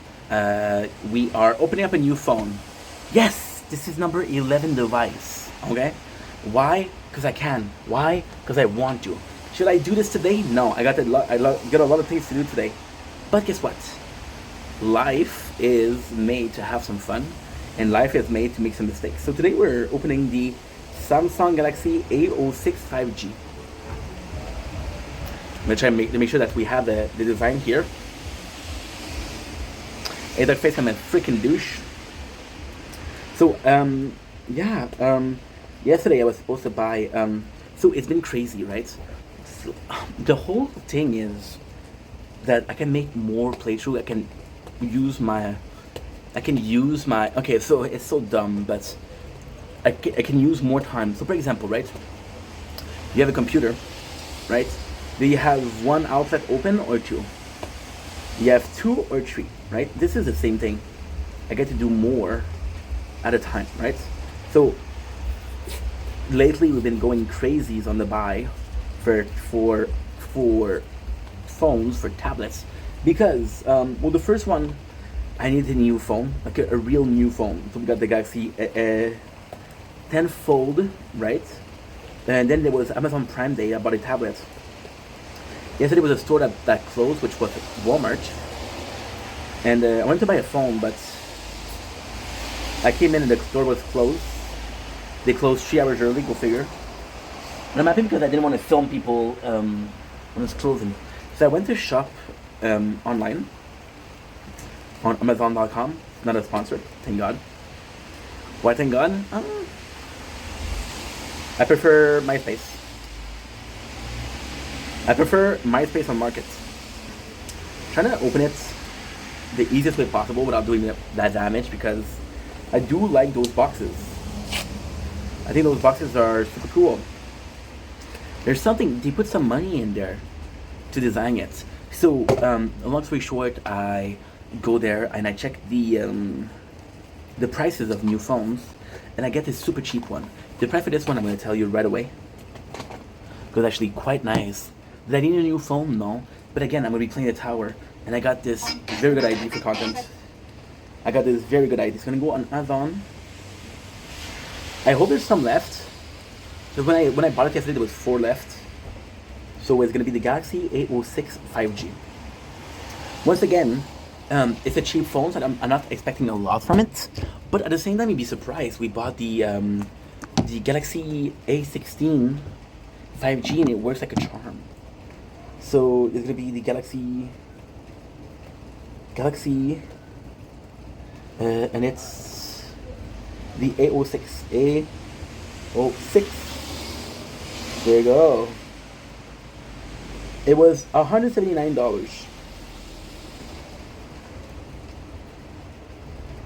we are opening up a new phone. Yes, this is number 11 device. Okay. Why? Because I can. Why? Because I want to. Should I do this today? No, I got a lot of things to do today. But guess what? Life is made to have some fun, and life is made to make some mistakes. So today we're opening the Samsung Galaxy A06 5G. I'm gonna try to make sure that we have the design here. Hey, that face, I'm a freaking douche. So yesterday I was supposed to buy, so it's been crazy, right? So, the whole thing is that I can make more playthrough. I can use my, okay, so it's so dumb, but I can use more time. So for example, right, you have a computer, right? Do you have one outlet open or two? You have 2 or 3, right? This is the same thing. I get to do more at a time, right? So lately we've been going crazies on the buy for phones, for tablets, because well, the first one, I need a new phone, like a real new phone. So we got the Galaxy 10 Fold, right? And then there was Amazon Prime Day. I bought a tablet. Yesterday was a store that closed, which was Walmart, and I wanted to buy a phone, but I came in and the store was closed. They closed 3 hours early. Go figure. And I'm happy because I didn't want to film people when it's closing. So I went to shop online on Amazon.com. Not a sponsor, thank God. Why thank God? I prefer MySpace. I prefer MySpace on Market. Trying to open it the easiest way possible without doing that damage because I do like those boxes. I think those boxes are super cool. There's something, they put some money in there to design it. So, long story short, I go there and I check the prices of new phones, and I get this super cheap one. The price for this one I'm going to tell you right away. It was actually quite nice. Did I need a new phone? No. But again, I'm going to be playing the tower, and I got this very good idea for content. I got this very good idea. It's going to go on Amazon. I hope there's some left. So when I bought it yesterday, there was 4 left. So it's going to be the Galaxy A06 5G. Once again, it's a cheap phone, so I'm not expecting a lot from it. But at the same time, you'd be surprised. We bought the Galaxy A16 5G, and it works like a charm. So it's going to be the Galaxy, and it's the A06. There you go. It was $179.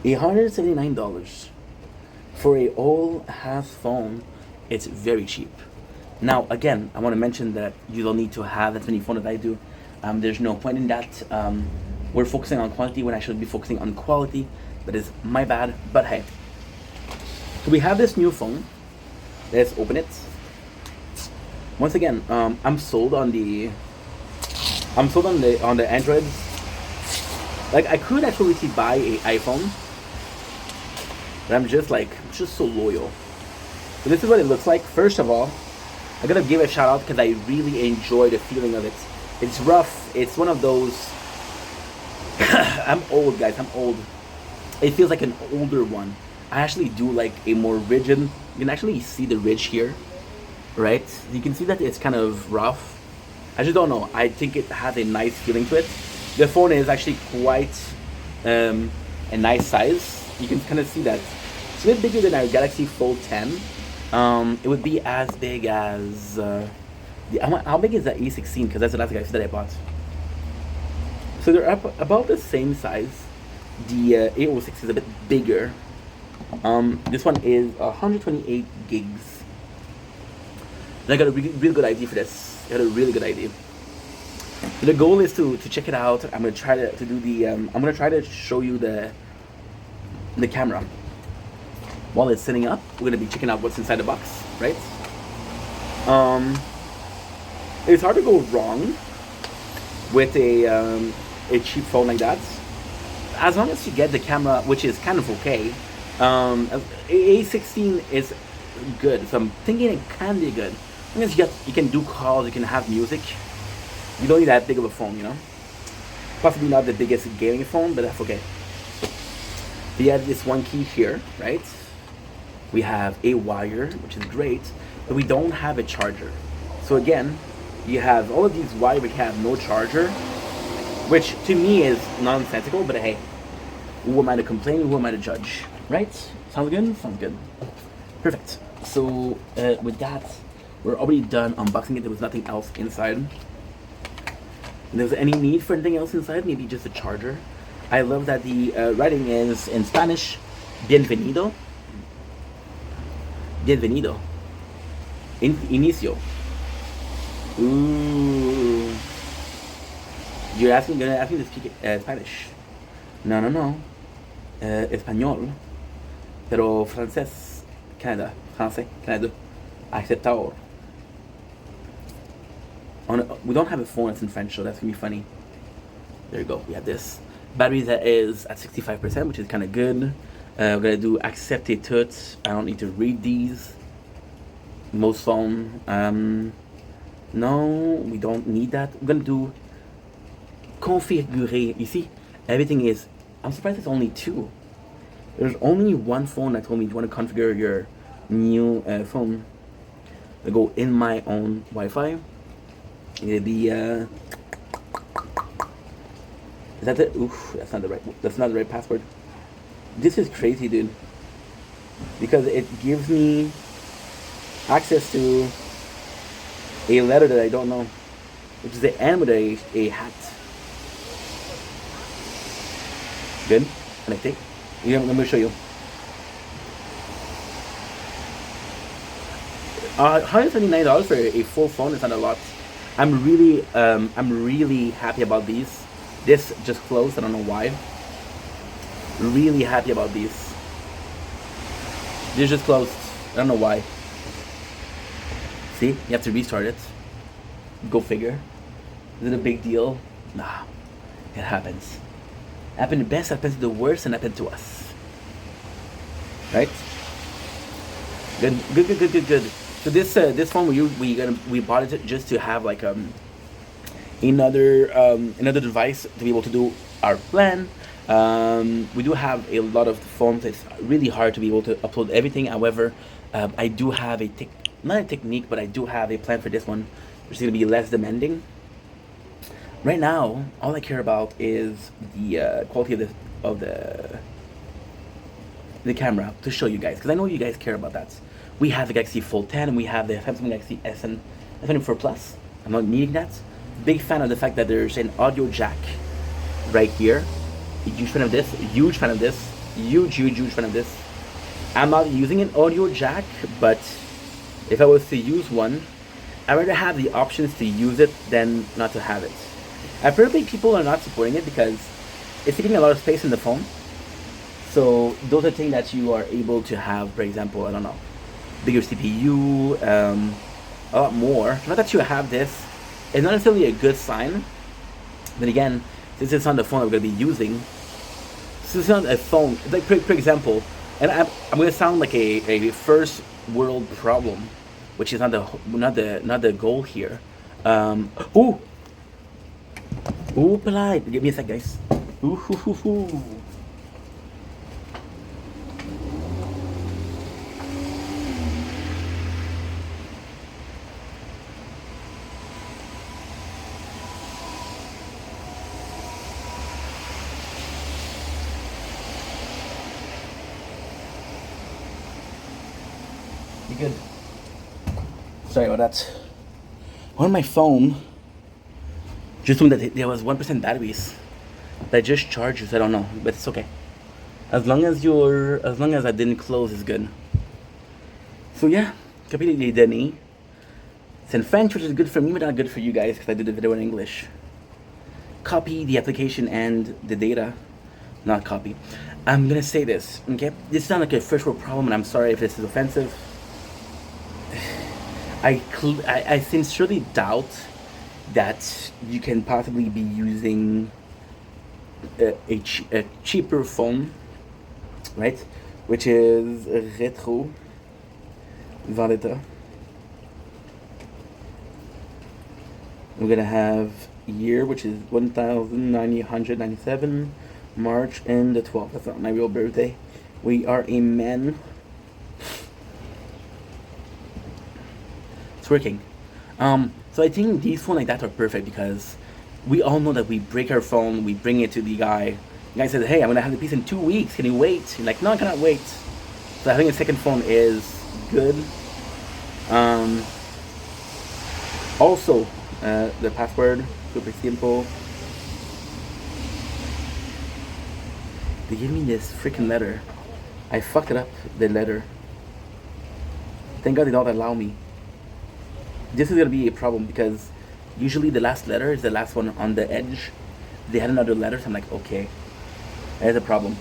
$179 for a old ass phone. It's very cheap. Now again, I want to mention that you don't need to have as many phones as I do. There's no point in that. We're focusing on quantity when I should be focusing on quality. That is my bad, but hey. So we have this new phone. Let's open it. Once again, I'm sold on the Android. Like I could actually buy an iPhone, but I'm just so loyal. So this is what it looks like. First of all, I gotta give a shout out because I really enjoy the feeling of it. It's rough. It's one of those. I'm old, guys. I'm old. It feels like an older one. I actually do like a more rigid. You can actually see the ridge here, right? You can see that it's kind of rough. I just don't know. I think it has a nice feeling to it. The phone is actually quite a nice size. You can kind of see that. It's a bit bigger than our Galaxy Fold 10. It would be as big as how big is that A16? Because that's the last Galaxy that I bought. So they're about the same size. The A06 is a bit bigger. This one is 128 gigs. And I got a really good idea for this. I got a really good idea. So the goal is to check it out. I'm gonna try to do the. I'm gonna try to show you the camera. While it's sitting up, we're gonna be checking out what's inside the box, right? It's hard to go wrong with a cheap phone like that. As long as you get the camera, which is kind of okay. A16 is good, so I'm thinking it can be good. As long as you can do calls, you can have music. You don't need that big of a phone, you know. Possibly not the biggest gaming phone, but that's okay. We have this one key here, right? We have a wire, which is great, but we don't have a charger. So again, you have all of these wires, but you have no charger, which to me is nonsensical, but hey, who am I to complain? Who am I to judge? Right? Sounds good? Sounds good. Perfect. So with that, we're already done unboxing it. There was nothing else inside. If there's any need for anything else inside, maybe just a charger. I love that the writing is in Spanish. Bienvenido. Bienvenido. Inicio. Ooh. You're gonna ask me to speak Spanish. No. Español. Pero francés. Canada. Français. Canada. Acceptado. We don't have a phone that's in French, so that's gonna be funny. There you go. We have this. Battery that is at 65%, which is kind of good. We're gonna do accepter tout. I don't need to read these. Most phone. No, we don't need that. We're gonna do configurer. You see, everything is. I'm surprised it's only 2. There's only one phone that told me you want to configure new phone to go in my own Wi-Fi. It'll be is that it? Oof, that's not the right password. This is crazy, dude, because it gives me access to a letter that I don't know, which is the N with a hat. Good. Connecting. Let me show you. $179 for a full phone is not a lot. I'm really happy about these. This just closed. I don't know why. Really happy about these. This just closed. I don't know why. See, you have to restart it. Go figure. Is it a big deal? Nah, it happens. Happened the best, happens the worst, and happened to us. Right? Good. So this phone we bought it just to have like another device to be able to do our plan. We do have a lot of phones. It's really hard to be able to upload everything. However, I do have not a technique, but I do have a plan for this one, which is going to be less demanding. Right now, all I care about is the quality of the camera to show you guys, because I know you guys care about that. We have the Galaxy Fold 10 and we have the Samsung Galaxy S24 Plus. I'm not needing that. Big fan of the fact that there's an audio jack right here. Huge fan of this. Huge fan of this. Huge fan of this. I'm not using an audio jack, but if I was to use one, I'd rather have the options to use it than not to have it. I've heard people are not supporting it because it's taking a lot of space in the phone. So those are things that you are able to have, for example, I don't know, bigger CPU, a lot more. Not that you have this, it's not necessarily a good sign. But again, since it's not the phone I'm going to be using, since it's not a phone, like for example, and I'm going to sound like a first world problem, which is not the goal here. Ooh, polite. Give me a sec, guys. Ooh. You good? Sorry about that. On my phone, just told me that there was 1% batteries that just charges. I don't know, but it's okay. As long as I didn't close, it's good. So yeah, completely Denis. It's in French, which is good for me, but not good for you guys because I did the video in English. Copy the application and the data, not copy. I'm gonna say this, okay? This sounds like a first world problem, and I'm sorry if this is offensive. I sincerely doubt that you can possibly be using a cheaper phone, right? Which is Retro Vendetta. We're gonna have year, which is 1997, March and the 12th. That's not my real birthday. We are a man. It's working. So I think these phones like that are perfect because we all know that we break our phone, we bring it to the guy. The guy says, "Hey, I'm gonna have the piece in 2 weeks. Can you wait?" You're like, "No, I cannot wait." So having a second phone is good. Also, the password, super simple. They gave me this freaking letter. I fucked it up, the letter. Thank God they don't allow me. This is gonna be a problem because usually the last letter is the last one on the edge. They had another letter, so I'm like, okay, there's a problem.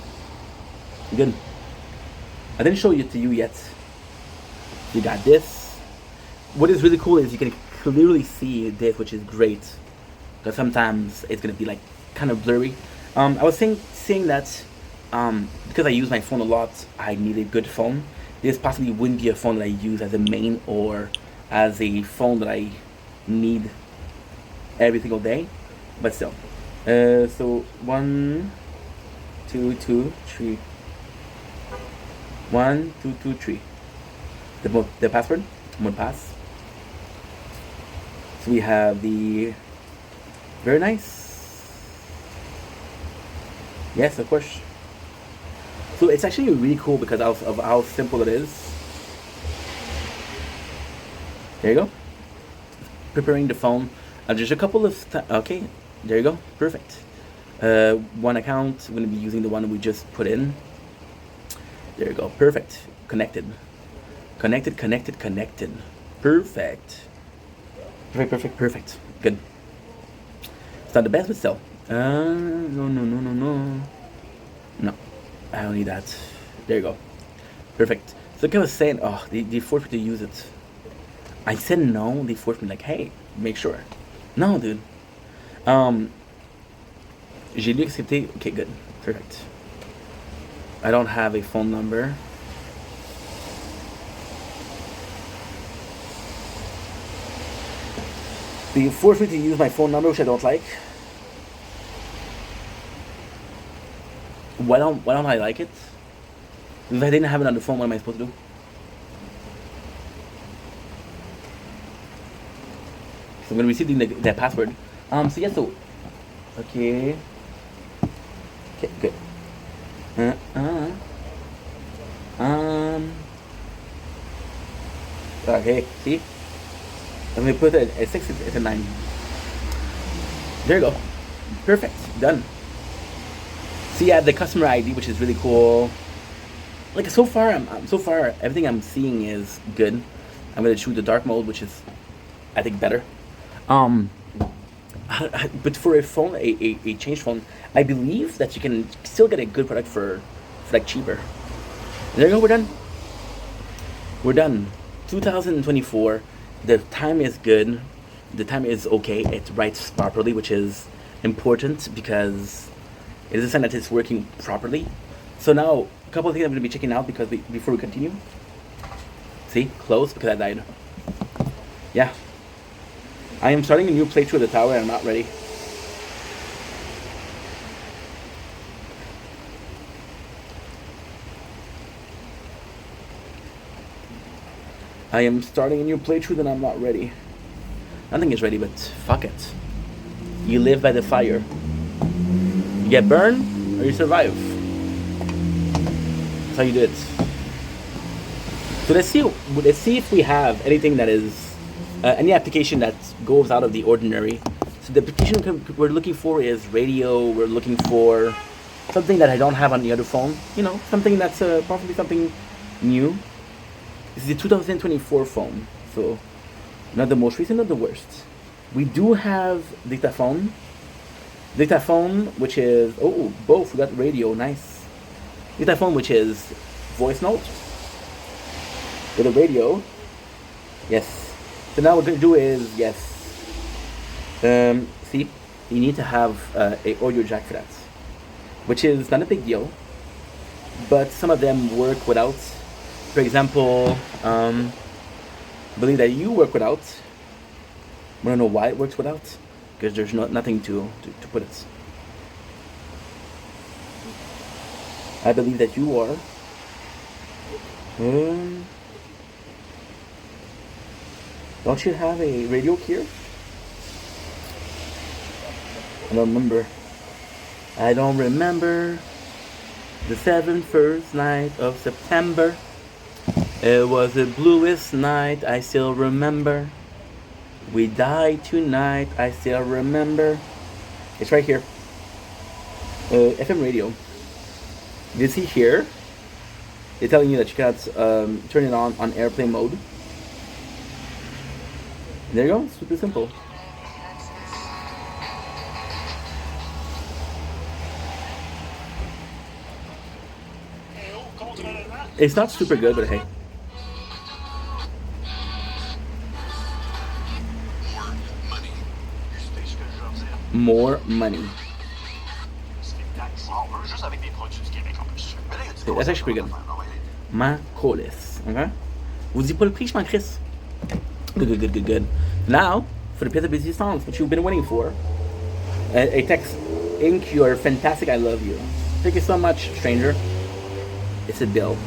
Good. I didn't show it to you yet. You got this. What is really cool is you can clearly see this, which is great. Because sometimes it's gonna be like kind of blurry. I was saying that because I use my phone a lot, I need a good phone. This possibly wouldn't be a phone that I use as a main or as a phone that I need every single day, but still. So 1, 2, 2, 3. 1, 2, 2, 3. the password, mode pass. So we have the, very nice. Yes, of course. So it's actually really cool because of how simple it is. There you go. Preparing the phone. There's a couple of okay. There you go. Perfect. One account. I'm gonna be using the one we just put in. There you go. Perfect. Connected. Connected. Perfect. Perfect. Good. It's not the best, but still. No. No. I don't need that. There you go. Perfect. So like I was saying, oh, they forced me to use it. I said no, they forced me like, hey, make sure. No, dude. J'ai lu accepté. Okay, good. Perfect. I don't have a phone number. They forced me to use my phone number, which I don't like. Why don't I like it? If I didn't have it on the phone, what am I supposed to do? So I'm gonna receive that password. So yeah, so okay, good. Okay, see, I'm gonna put a 6. It's a 9. There you go. Perfect. Done. So yeah, the customer ID, which is really cool. Like so far, everything I'm seeing is good. I'm gonna choose the dark mode, which is, I think, better. But for a phone, a changed phone, I believe that you can still get a good product for like cheaper. There you go. We're done. 2024. The time is good. The time is okay. It writes properly, which is important because it is a sign that it's working properly. So now, a couple of things I'm going to be checking out before we continue. See, close because I died. Yeah. I am starting a new playthrough of the tower and I'm not ready. I am starting a new playthrough and I'm not ready. Nothing is ready, but fuck it. You live by the fire. You get burned or you survive. That's how you do it. So let's see if we have anything that is any application that goes out of the ordinary. So the application we're looking for is radio. We're looking for something that I don't have on the other phone. You know, something that's possibly something new. This is the 2024 phone, so not the most recent, not the worst. We do have dictaphone, which is both. We got radio, nice. Dictaphone, which is voice note with a radio. Yes. So now what we're gonna do is see, you need to have a audio jack for that, which is not a big deal, but some of them work without. For example, I believe that you work without. I don't know why it works without, because there's nothing to put it. I believe that you are. Don't you have a radio here? I don't remember the 1st night of September. It was the bluest night, I still remember. We died tonight, I still remember. It's right here. FM radio. You see here, they're telling you that you cannot turn it on airplane mode. And there you go, super simple. It's not super good, but hey. More money. That's actually pretty good. Ma colis. Okay? Vous dites pas le prix, je m'en crisse. Good. Now, for the pièce de résistance, which you've been waiting for, a text, Ink, you're fantastic, I love you. Thank you so much, stranger. It's a bill.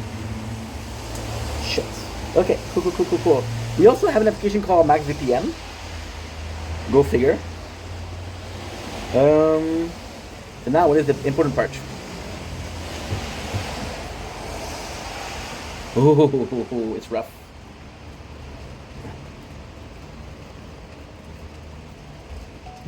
Shit. Okay, cool. We also have an application called Max VPN. Go figure. So now what is the important part? Oh, it's rough.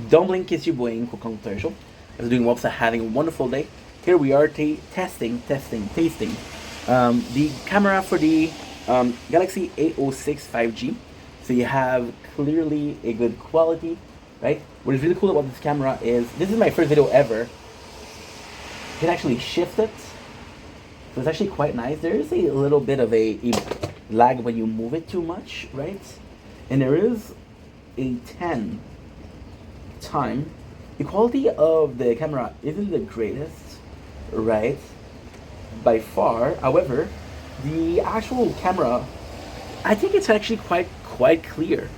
Don't blink, kiss your boy. Commercial. As doing well, having a wonderful day. Here we are tasting. The camera for the Galaxy A06 5G. So you have clearly a good quality, right? What is really cool about this camera is, this is my first video ever. You can actually shift it. So it's actually quite nice. There is a little bit of a lag when you move it too much, right? And there is a 10 time. The quality of the camera isn't the greatest, right? By far. However, the actual camera, I think it's actually quite clear.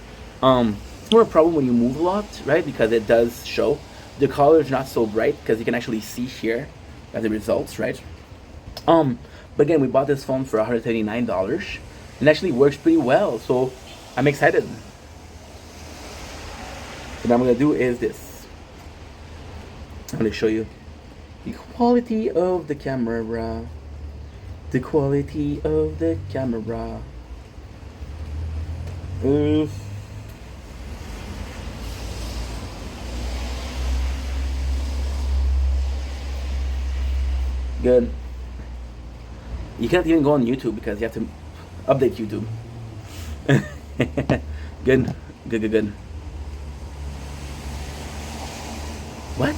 It's more a problem when you move a lot, right? Because it does show. The color is not so bright because you can actually see here as the results, right? But again, we bought this phone for $139. It actually works pretty well, so I'm excited. So what I'm gonna do is this. I'm gonna show you the quality of the camera. The quality of the camera. Good. You can't even go on YouTube because you have to update YouTube. Good. What?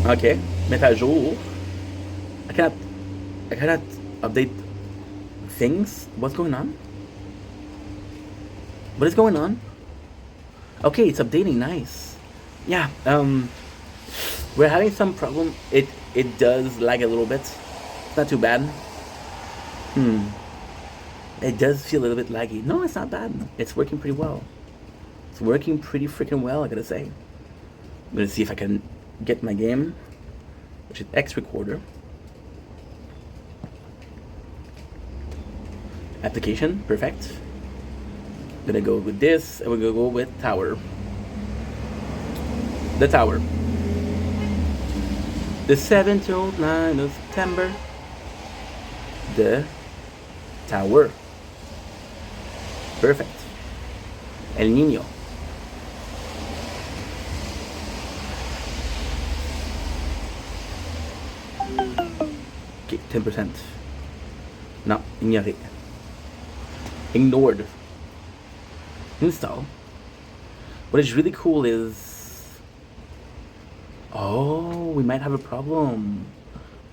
Okay. Mettre à jour. I cannot update things. What's going on? What is going on? Okay, it's updating. Nice. Yeah. We're having some problem. It does lag a little bit. It's not too bad. It does feel a little bit laggy. No, it's not bad. It's working pretty well. It's working pretty freaking well, I gotta say. I'm gonna see if I can get my game, which is X Recorder. Application, perfect. I'm gonna go with this, and we're gonna go with Tower. The Tower. The 7th to 9th of September. The Tower. Perfect. El Niño. Okay, 10%. No, ignoré. Ignored. Install. What is really cool is, oh, we might have a problem.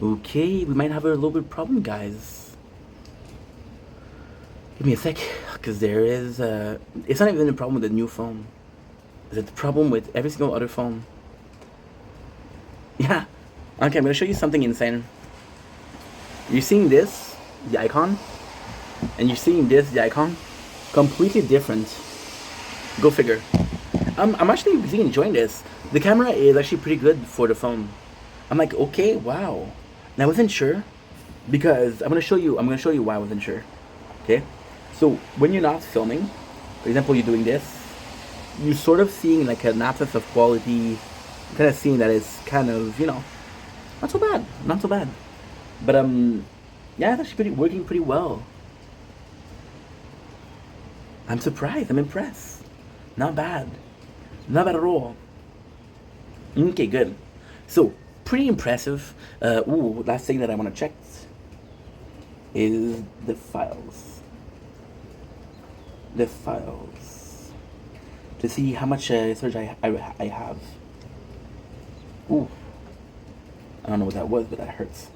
Okay, we might have a little bit of problem, guys. Give me a sec, because there is it's not even a problem with the new phone. It's a problem with every single other phone. Yeah. Okay, I'm gonna show you something insane. You're seeing this, the icon, and you're seeing this, the icon, completely different. Go figure. I'm actually really enjoying this. The camera is actually pretty good for the phone. I'm like, okay, wow. And I wasn't sure because I'm gonna show you why I wasn't sure. Okay? So when you're not filming, for example, you're doing this, you're sort of seeing like an absence of quality. You're kind of seeing that it's kind of, not so bad. But yeah, it's actually working pretty well. I'm surprised. I'm impressed. Not bad at all. Okay, good. So pretty impressive. Last thing that I want to check is the files. To see how much storage I have. Ooh, I don't know what that was, but that hurts.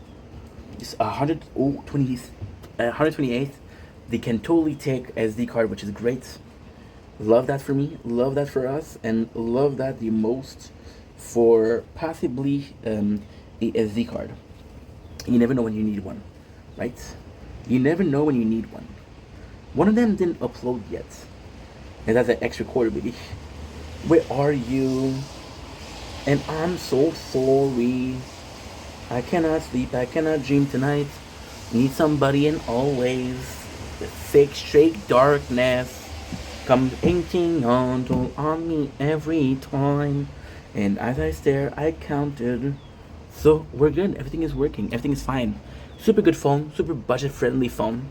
It's 128. They can totally take SD card, which is great. Love that for me. Love that for us, and love that the most for possibly a SD card. You never know when you need one, right? You never know when you need one. One of them didn't upload yet, and that's an X Recorder, baby. Where are you? And I'm so sorry. I cannot sleep, I cannot dream tonight. Need somebody and always. The thick, straight darkness comes inking on me every time. And as I stare, I counted. So we're good. Everything is working. Everything is fine. Super good phone. Super budget friendly phone.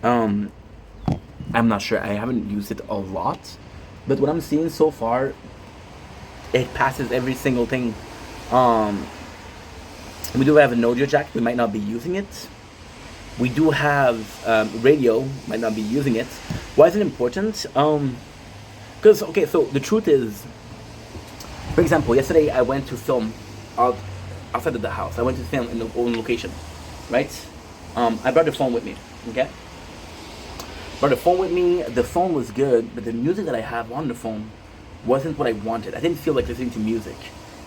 Um, I'm not sure. I haven't used it a lot, but what I'm seeing so far, it passes every single thing. Um, we do have an audio jack. We might not be using it. We do have radio. Might not be using it. Why is it important? Because okay, so the truth is, for example, yesterday I went to film out outside of the house. I went to film in the own location, right? I brought the phone with me. Okay, brought the phone with me. The phone was good, but the music that I have on the phone wasn't what I wanted. I didn't feel like listening to music,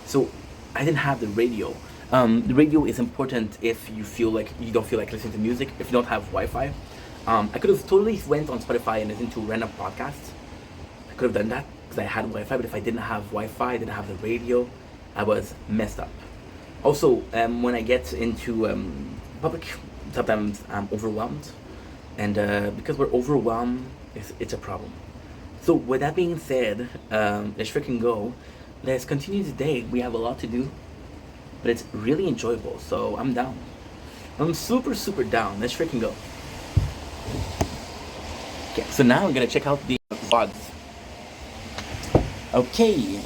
so I didn't have the radio. The radio is important if you feel like you don't feel like listening to music. If you don't have Wi-Fi, I could have totally went on Spotify and listened to random podcasts. I could have done that because I had Wi-Fi. But if I didn't have Wi-Fi, I didn't have the radio, I was messed up. Also, when I get into public, sometimes I'm overwhelmed, and because we're overwhelmed, it's a problem. So with that being said, let's freaking go. Let's continue today. We have a lot to do, but it's really enjoyable. So I'm down. I'm super super down. Let's freaking go. Okay, so now I'm gonna check out the VODs. Okay.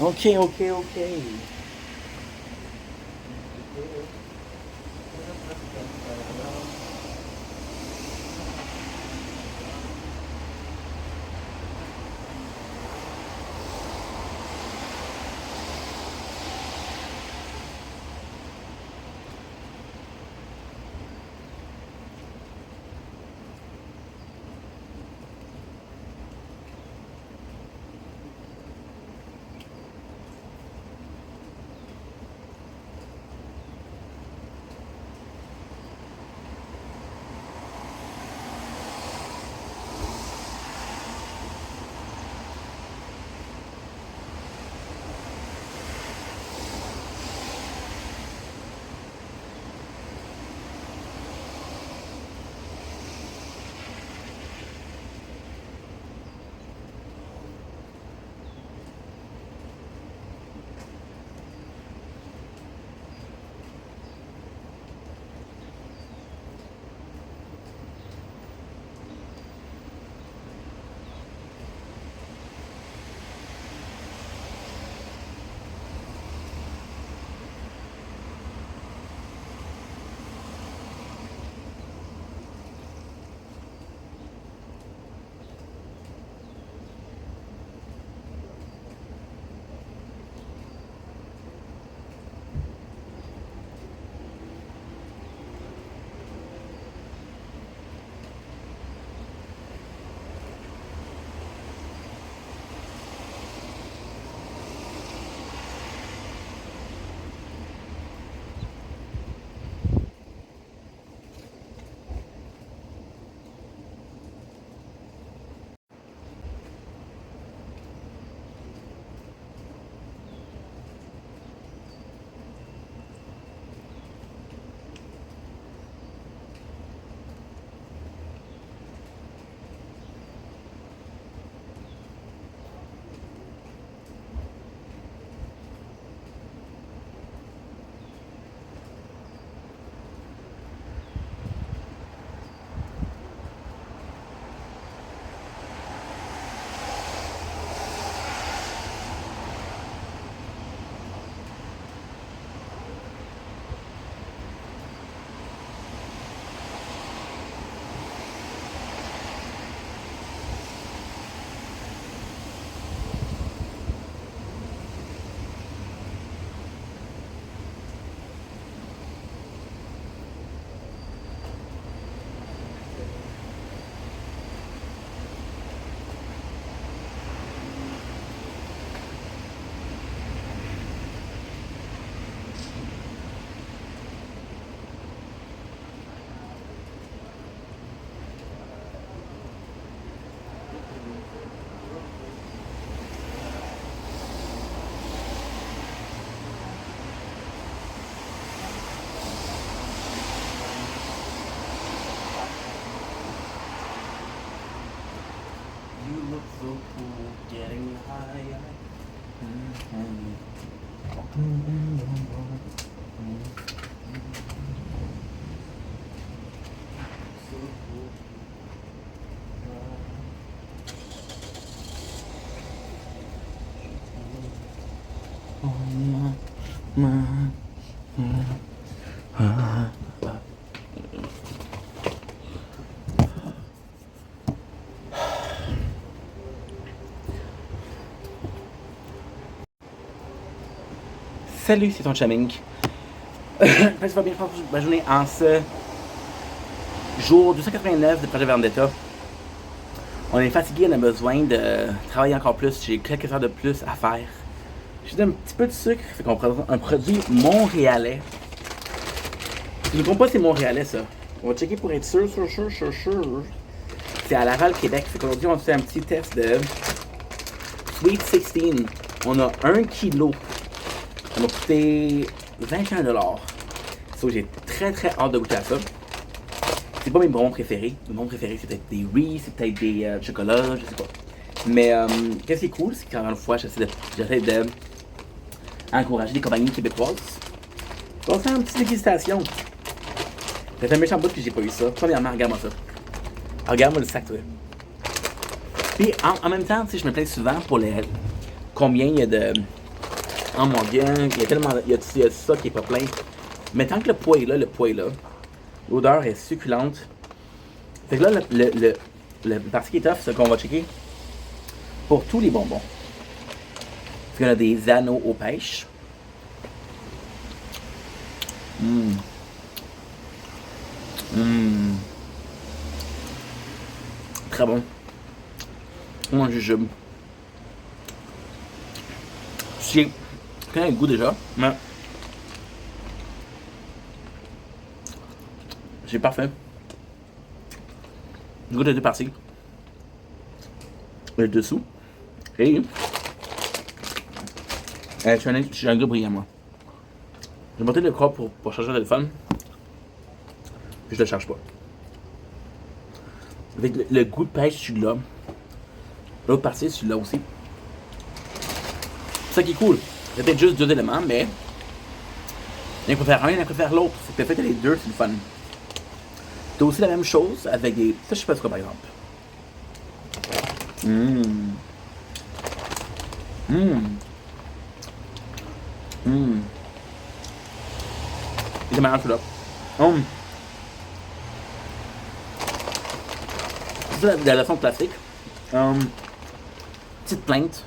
Getting high. Salut, c'est ton Chamink. Ça va bien, je pense ma journée en ce jour 289 de Projet Vendetta. On est fatigué, on a besoin de travailler encore plus. J'ai quelques heures de plus à faire. J'ai un petit peu de sucre, fait qu'on présente un produit montréalais. Si je ne me trompe pas, c'est montréalais ça. On va checker pour être sûr. C'est à Laval, Québec. Fait qu'aujourd'hui, on fait un petit test de Sweet 16. On a 1 kilo. Ça m'a coûté 21$. So, j'ai très hâte de goûter à ça. C'est pas mes bonbons préférés. Mes bonbons préférés, c'est peut-être des Reese, c'est peut-être des chocolats, je sais pas. Mais qu'est-ce qui est cool, c'est qu'encore une fois, j'essaie de encourager des compagnies québécoises. On va faire une petite dégustation. C'est un méchant bout que j'ai pas eu ça. Premièrement, regarde-moi ça. Regarde-moi le sac, toi. Puis en même temps, tu sais, je me plains souvent pour combien il y a de hamburgers, il y a tellement, il y a ça qui est pas plein. Mais tant que le poids est là, l'odeur est succulente. Fait que là, le partie qui est tough, c'est qu'on va checker pour tous les bonbons. Fait qu'on a des anneaux aux pêches. Très bon. Un jujube. J'ai quand même le goût déjà, mais c'est parfait. Le goût de deux parties. Le dessous. Et je suis un gars brillant, moi. J'ai monté le corps pour charger le téléphone. Puis je le charge pas. Avec le goût de pêche, celui-là. L'autre partie, celui-là aussi. C'est ça qui est cool. C'est peut-être juste 2 éléments, mais il faut faire un, il faut faire l'autre. C'est peut-être les deux, c'est le fun. T'as aussi la même chose avec des. Ça, je sais pas ce quoi par exemple. C'est marrant tout là. C'est la leçon classique. Petite plainte.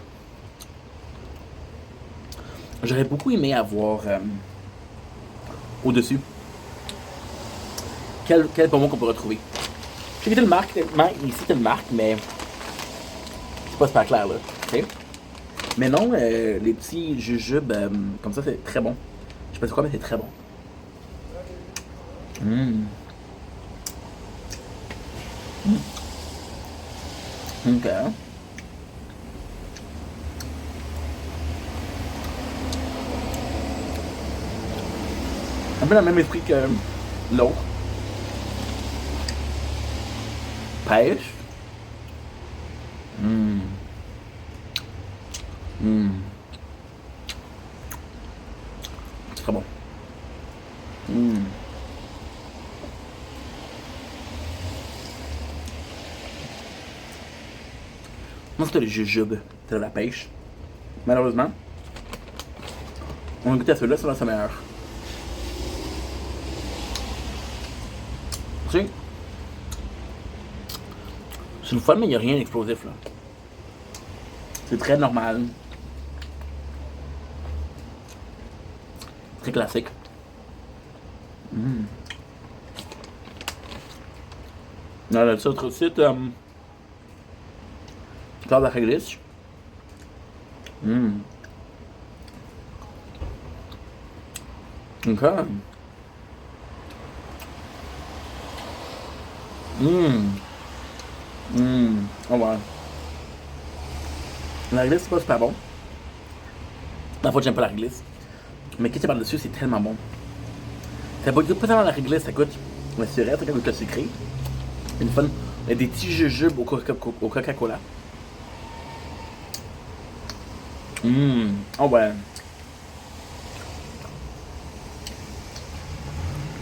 J'aurais beaucoup aimé avoir au-dessus quel bonbon qu'on peut retrouver. Je sais que t'as une marque, ici t'as une marque, mais c'est pas super clair là. Okay? Mais non, les petits jujubes comme ça c'est très bon. Je sais pas c'est quoi, mais c'est très bon. Ok. Un peu dans le même esprit que l'autre. Pêche. C'est très bon. Moi, c'était le jujube, c'était la pêche. Malheureusement, on a goûté à ceux-là, ça va, c'est meilleur. Tu sais, c'est une fun, mais il n'y a rien d'explosif là. C'est très normal. Très classique. On a ça autre site. Claude la réglisse. Ok. Oh ouais. La réglisse c'est pas super bon. La fois j'aime pas la réglisse. Mais qu'est-ce qu'il y a par-dessus, c'est tellement bon. Ça goûte pas tellement la réglisse, ça goûte la sirette, ça goûte le sucré. C'est une fun. Il y a des petits jujubes au Coca-Cola. Oh ouais.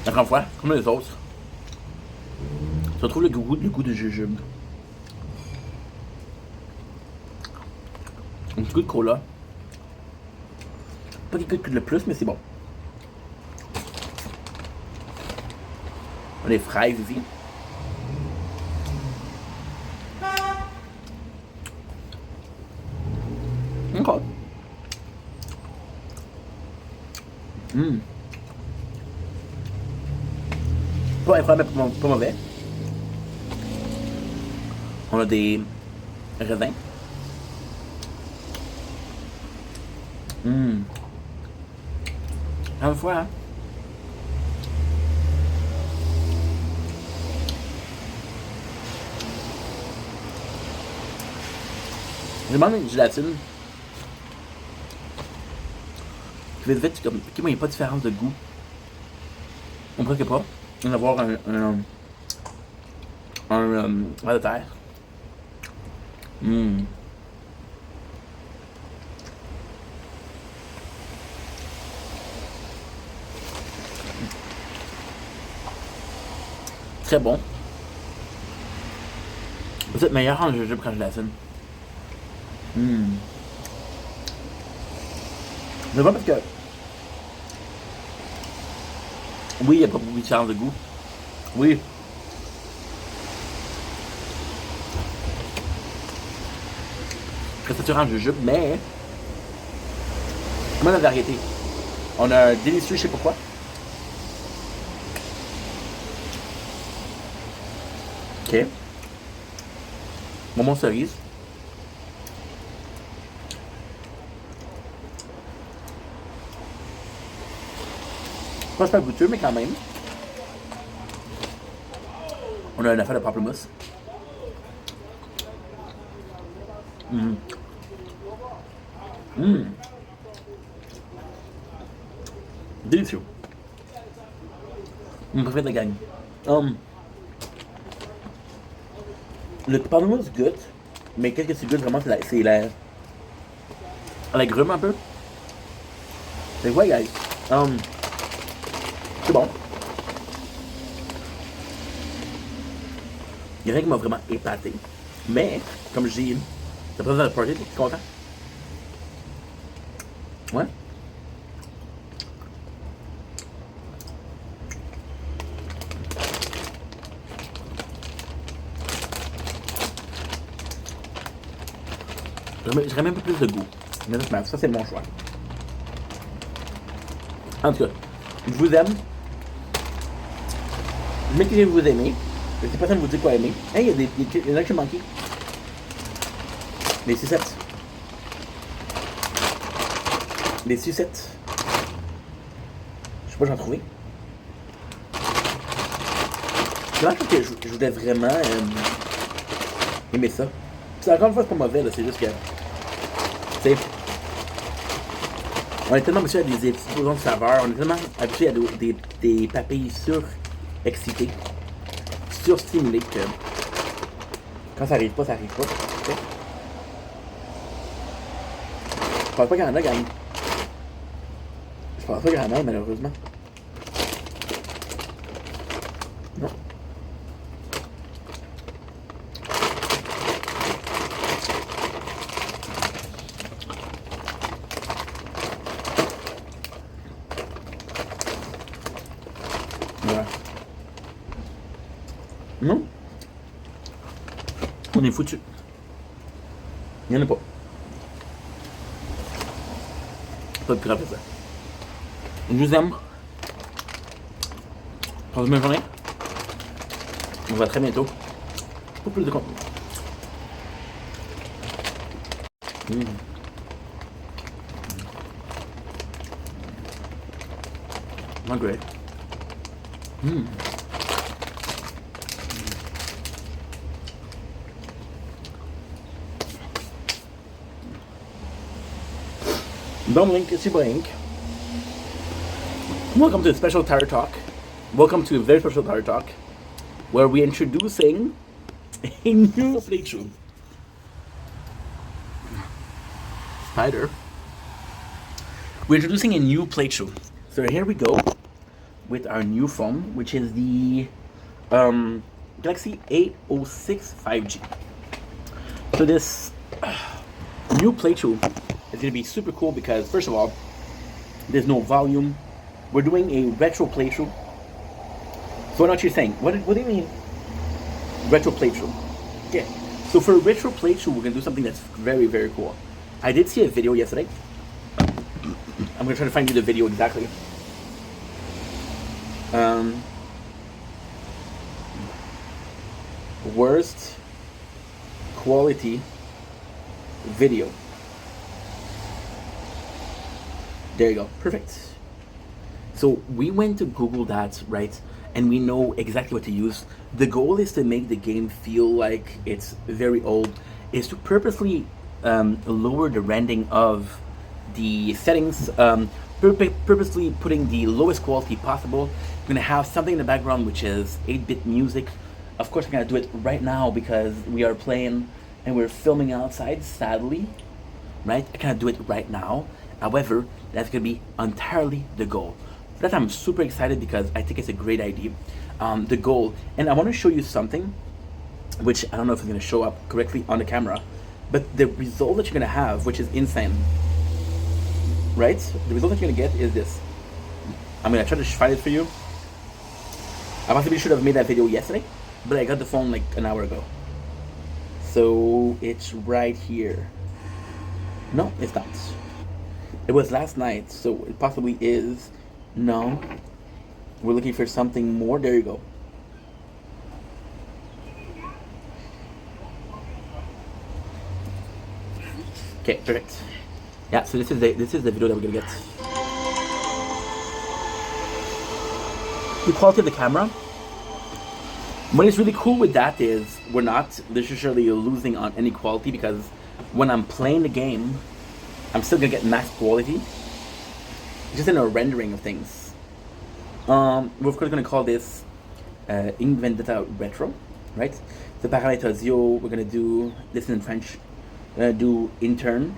Encore une fois, comme les autres, je retrouve le goût de jujube. Un petit goût de cola. Pas des goûts de le plus, mais c'est bon. On a les fraises ici. Encore. Pas incroyable, pas mauvais. On a des raisins. Encore une fois, hein. Je demande une gélatine. Vite vite, comme, ok, moi, il n'y a pas de différence de goût. On presque pas. On va avoir un ver de terre. Très bon. Vous êtes meilleur en jujube quand je l'assume. C'est vrai parce que oui, il n'y a pas beaucoup de différence de goût. Oui. Très saturant en jujube, mais comment la variété? On a un délicieux, je sais pas quoi. Ok. Bonbon cerise. Pas super goûteux, mais quand même. On a une affaire de pamplemousse. Délicieux. Mon préféré de la gang. Le pamplemousse goûte, mais qu'est-ce que tu goûtes vraiment? C'est la grume un peu. Mais ouais, guys. C'est bon. Il y a rien qui m'a vraiment épaté. Mais, comme je dis, t'as pas dans le party, t'es content? Ouais? J'aurais même un peu plus de goût. Mais ça c'est mon choix. En tout cas, je vous aime. Mettez-les vous aimez. Je sais pas si vous dit quoi aimer. Hey, il y en a que j'ai manqué. Les sucettes. Les sucettes. Je sais pas, j'en trouvais. C'est vrai que je voulais vraiment aimer ça. Puis encore une fois, c'est pas mauvais, là, c'est juste que. Tu sais. On est tellement habitué à des explosions de saveurs, on est tellement habitué à des papilles surexcitées, surstimulées que quand ça arrive pas, ça arrive pas. Okay? Je pense pas qu'il y en a, gang. Je pense pas qu'il y en a, malheureusement. Non. Voilà. Non. On est foutu. Il y en a pas. Pas de grave ça. Je vous aime. Passez une bonne journée. On se voit très bientôt pour plus de contenu. Not great. Blink, it's your blink. Welcome to a special Tire Talk. Welcome to a very special Tire Talk, where we're introducing a new playthrough. Spider. we're introducing a new playthrough. So here we go with our new phone, which is the Galaxy 806 5G. So this new playthrough is going to be super cool because, first of all, there's no volume. We're doing a retro playthrough. So I know what you're saying. What do you mean retro playthrough? Yeah. So for a retro playthrough, we're going to do something that's very, very cool. I did see a video yesterday. I'm going to try to find you the video exactly. Worst quality video. There you go. Perfect. So we went to Google that, right? And we know exactly what to use. The goal is to make the game feel like it's very old, is to purposely lower the rendering of the settings, purposely putting the lowest quality possible. We're gonna have something in the background which is 8-bit music. Of course, I'm gonna do it right now because we are playing and we're filming outside, sadly, right? I cannot do it right now. However, that's gonna be entirely the goal. For that, I'm super excited because I think it's a great idea. The goal, and I want to show you something, which I don't know if it's gonna show up correctly on the camera, but the result that you're gonna have, which is insane, right? The result that you're gonna get is this. I'm gonna try to find it for you. I possibly should have made that video yesterday, but I got the phone like an hour ago. So it's right here. No, it's not. It was last night, so it possibly is. No. We're looking for something more. There you go. Okay, perfect. Yeah, so this is the video that we're gonna get. The quality of the camera. What is really cool with that is we're not necessarily losing on any quality because when I'm playing the game, I'm still gonna get max quality. Just in a rendering of things. We're of course gonna call this Vendetta Retro, right? The paramètre audio, we're gonna do this in French. We're gonna do internal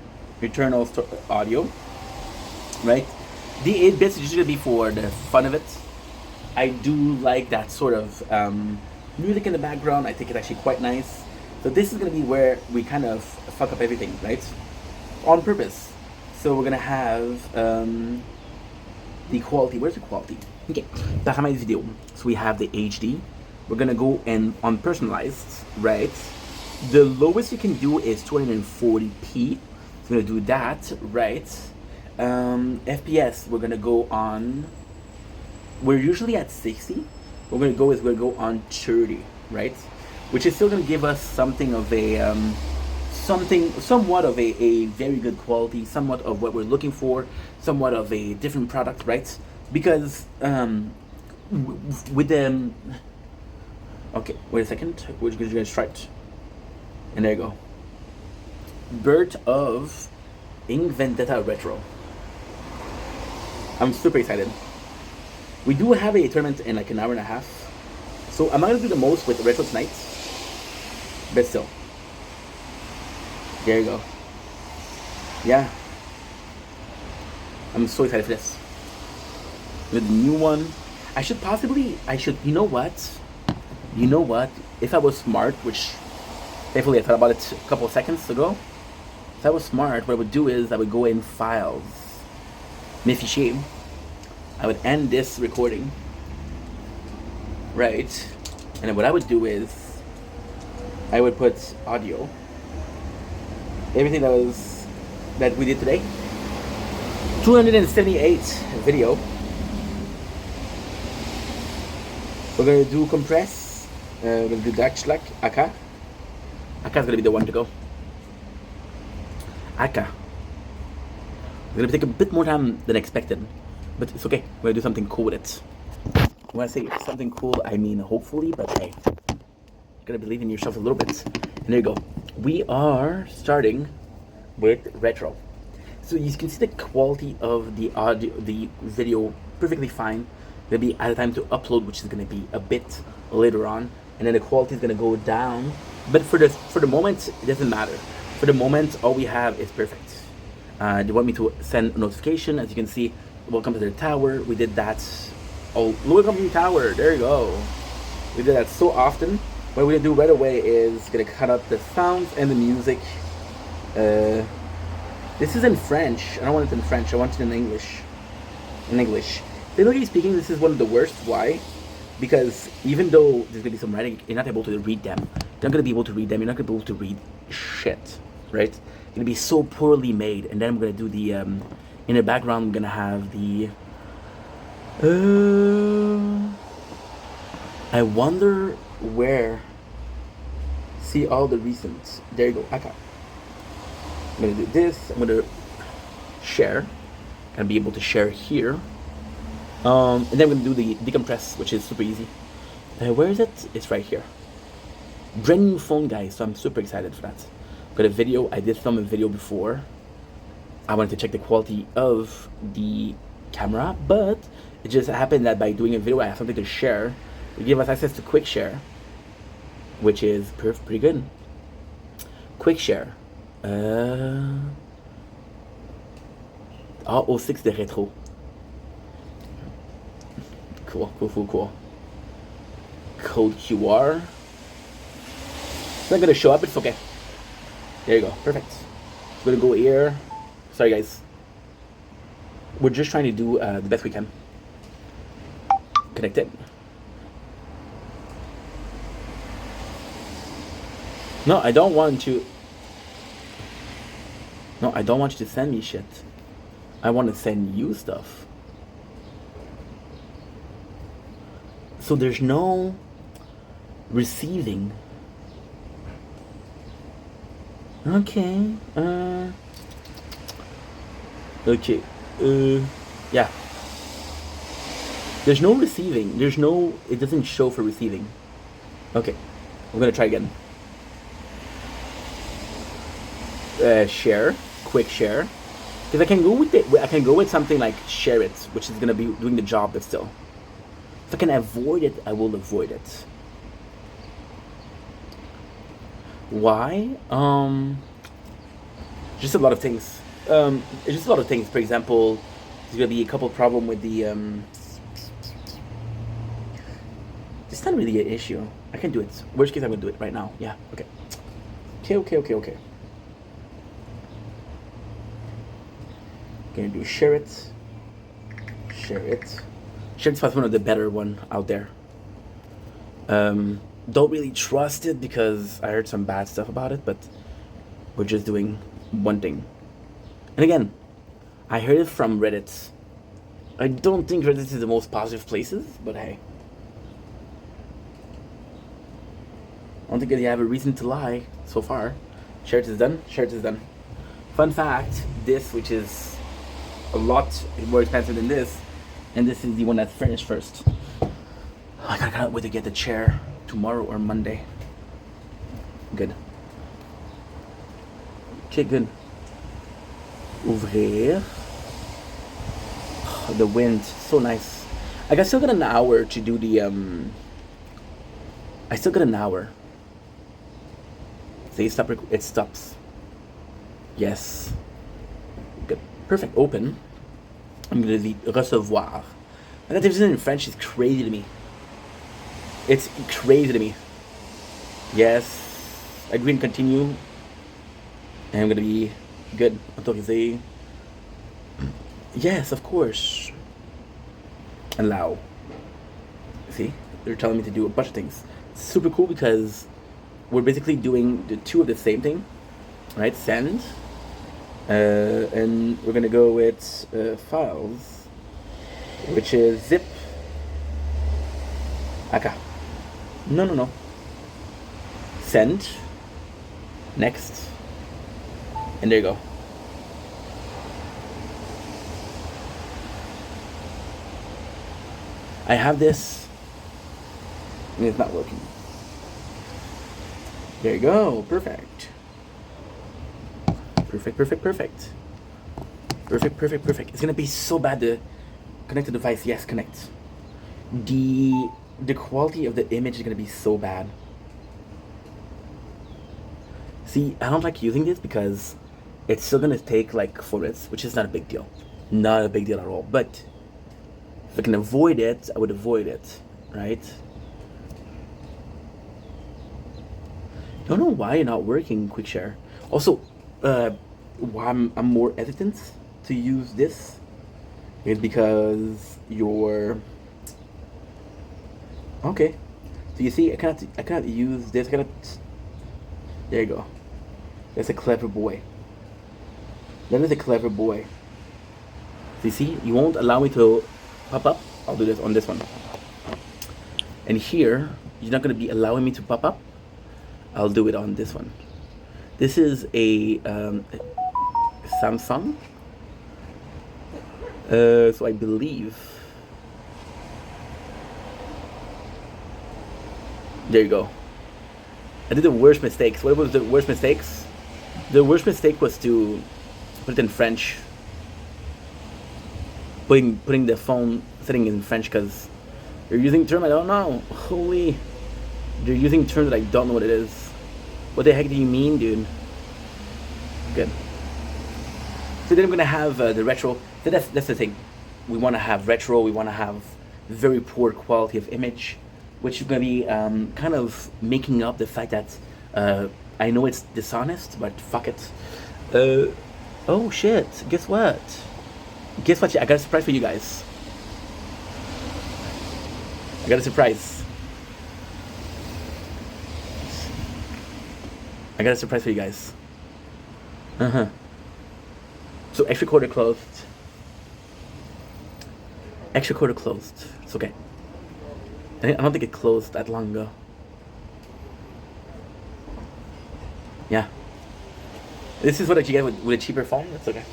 audio, right? The 8 bits is usually gonna be for the fun of it. I do like that sort of music in the background. I think it's actually quite nice. So this is gonna be where we kind of fuck up everything, right? On purpose. So we're gonna have the quality. Where's the quality? Okay, paramètres video. So we have the HD. We're gonna go and on personalized, right? The lowest you can do is 240p. So we're gonna do that, right? FPS, we're gonna go on. We're usually at 60. What we're gonna go on 30, right? Which is still gonna give us something of a somewhat of a very good quality, somewhat of what we're looking for, somewhat of a different product, right? Because with the okay, wait a second, we're gonna try it, and there you go. Birth of Vendetta Retro. I'm super excited. We do have a tournament in like an hour and a half, so I'm not gonna do the most with retro tonight, but still. There you go. Yeah. I'm so excited for this. With the new one. You know what? If I was smart, which thankfully I thought about it a couple of seconds ago. If I was smart, what I would do is I would go in files. Mes fichiers. I would end this recording. Right. And then what I would do is I would put audio. Everything that we did today. 278 video. We're gonna do compress. We're gonna do Dutch Aka. Aka's gonna be the one to go. Aka. We're gonna take a bit more time than expected, but it's okay. We're gonna do something cool with it. When I say something cool, I mean hopefully, but hey, you gotta believe in yourself a little bit. And there you go. We are starting with retro. So you can see the quality of the audio, the video perfectly fine. There'll be at a time to upload, which is going to be a bit later on, and then the quality is going to go down. But for the moment, it doesn't matter. For the moment, all we have is perfect. They want me to send a notification. As you can see, welcome to the tower. We did that. Oh, welcome to the tower. There you go. We did that so often. What we're gonna do right away is gonna cut out the sounds and the music. This is in French. I don't want it in French. I want it in English. In English. Generally speaking, this is one of the worst. Why? Because even though there's gonna be some writing, you're not able to read them. You're not gonna be able to read them. You're not gonna be able to read shit, right? It's gonna be so poorly made. And then I'm gonna do the in the background. I'm gonna have the. I wonder where. See all the recent. There you go. Okay. I'm gonna do this. I'm gonna share. And be able to share here. And then we're gonna do the decompress, which is super easy. Where is it? It's right here. Brand new phone, guys, so I'm super excited for that. Got a video. I did film a video before. I wanted to check the quality of the camera, but it just happened that by doing a video, I have something to share. It gave us access to quick share, which is pretty good. Quick share. Au 6 de rétro. Cool. Code QR. It's not gonna show up, it's okay. There you go, perfect. I'm gonna go here. Sorry guys. We're just trying to do the best we can. Connect it. No, I don't want you. No, I don't want you to send me shit. I want to send you stuff. So there's no receiving. Okay. Okay. Yeah. There's no receiving. There's no. It doesn't show for receiving. Okay. I'm gonna try again. Share. Quick share. Because I can go with it. I can go with something like share it, which is gonna be doing the job, but still. If I can avoid it, I will avoid it. Why? Just a lot of things. It's just a lot of things. For example, there's gonna be a couple problem with the. It's not really an issue. I can do it. Worst case, I'm gonna do it right now. Yeah. Okay. Okay. Gonna do share it. Share it. Shared's probably one of the better one out there. Don't really trust it because I heard some bad stuff about it, but we're just doing one thing. And again, I heard it from Reddit. I don't think Reddit is the most positive places, but hey. I don't think they have a reason to lie so far. Shared is done. Shared is done. Fun fact, this, which is a lot more expensive than this, and this is the one that's finished first. I can't wait to get the chair tomorrow or Monday. Good. Okay, good. Ouvrir. The wind, so nice. I still got an hour to do the I still got an hour. Say stop. It stops. Yes. Good. Perfect. Open. I'm gonna do recevoir. And that difference in French is crazy to me. It's crazy to me. Yes. Agree and continue. And I'm gonna be good. Autoriser. Yes, of course. Allow. See? They're telling me to do a bunch of things. It's super cool because we're basically doing the two of the same thing. Right? Send. And we're gonna go with files, which is zip. Aka. No. Send. Next. And there you go. I have this. And it's not working. There you go. Perfect. Perfect. It's gonna be so bad to connect the device. Yes, connect. The quality of the image is gonna be so bad. See, I don't like using this because it's still gonna take like 4 minutes, which is not a big deal. Not a big deal at all. But if I can avoid it, I would avoid it, right? Don't know why you're not working quick share. Also, why I'm more hesitant to use this is because you're okay. So you see, I cannot use this. I cannot. There you go. That's a clever boy. That is a clever boy. So you see, you won't allow me to pop up. I'll do this on this one. And here, you're not gonna be allowing me to pop up. I'll do it on this one. This is a Samsung. So I believe. There you go. I did the worst mistakes. What was the worst mistakes? The worst mistake was to put it in French. Putting the phone setting in French because they're using term I don't know. Holy, they're using terms that I don't know what it is. What the heck do you mean, dude? Good. So then I'm gonna have the retro. So that's the thing. We want to have retro. We want to have very poor quality of image, which is gonna be kind of making up the fact that I know it's dishonest, but fuck it. Oh shit! Guess what? Guess what? I got a surprise for you guys. I got a surprise. I got a surprise for you guys. So extra quarter closed. Extra quarter closed. It's okay. I don't think it closed that long ago. Yeah. This is what you get with a cheaper phone. It's okay.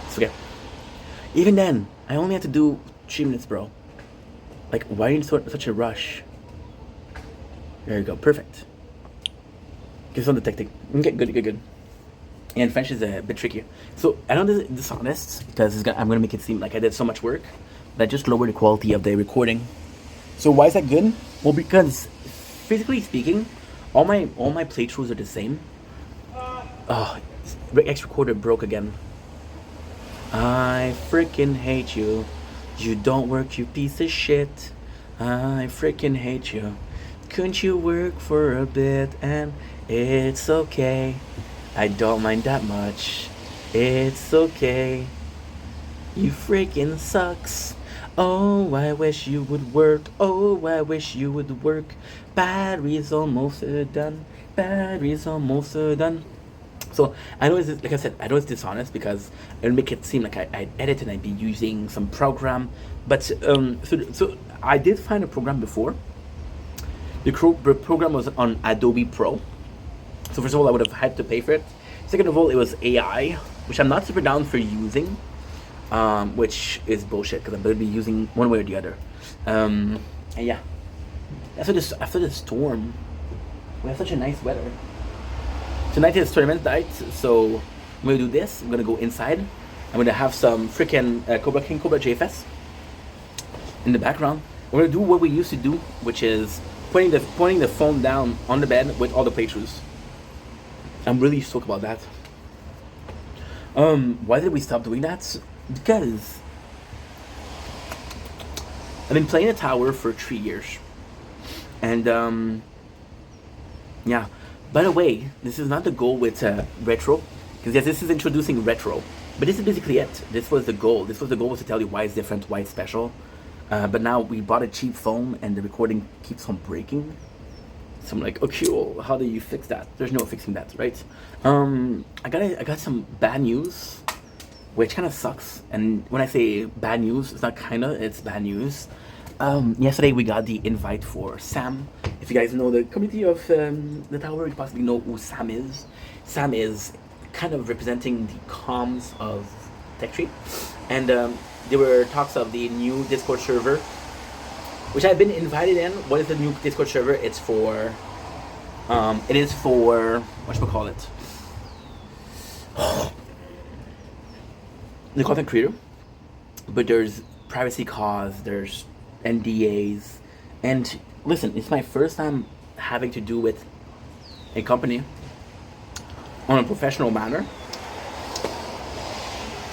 It's okay. Even then, I only had to do 3 minutes, bro. Like, why are you in such a rush? There you go. Perfect. Give some detecting. Okay, good. And French is a bit trickier. So I know this is dishonest because I'm gonna make it seem like I did so much work, but I just lowered the quality of the recording. So why is that good? Well, because physically speaking, all my playthroughs are the same. Oh, extra quarter broke again. I freaking hate you. You don't work, you piece of shit. I freaking hate you. Couldn't you work for a bit and it's okay. I don't mind that much. It's okay. You freaking sucks. Oh, I wish you would work. Oh, I wish you would work. Battery's almost done. Battery's almost done. So I know it's, like I said, I know it's dishonest because it'll make it seem like I'd edit and I'd be using some program. But so I did find a program before. The program was on Adobe Pro. So first of all, I would have had to pay for it. Second of all, it was AI, which I'm not super down for using, which is bullshit because I'm going to be using one way or the other. And yeah, after the storm, we have such a nice weather. Tonight is tournament night, so I'm going to do this. I'm going to go inside. I'm going to have some freaking Cobra King, Cobra JFS in the background. We're going to do what we used to do, which is pointing the phone down on the bed with all the playthroughs. I'm really stoked about that. Why did we stop doing that? Because I've been playing a tower for 3 years. And yeah. By the way, this is not the goal with retro. Because yes, this is introducing retro. But this is basically it. This was the goal. Was to tell you why it's different, why it's special. But now we bought a cheap phone and the recording keeps on breaking. So I'm like, okay, well, how do you fix that? There's no fixing that, right? I got some bad news, which kind of sucks. And when I say bad news, it's not kinda, it's bad news. Yesterday we got the invite for Sam. If you guys know the community of the tower, you possibly know who Sam is. Sam is kind of representing the comms of TechTree. And there were talks of the new Discord server, which I've been invited in. What is the new Discord server? It is for, whatchamacallit? The content creator. But there's privacy cause, there's NDAs. And listen, it's my first time having to do with a company on a professional manner.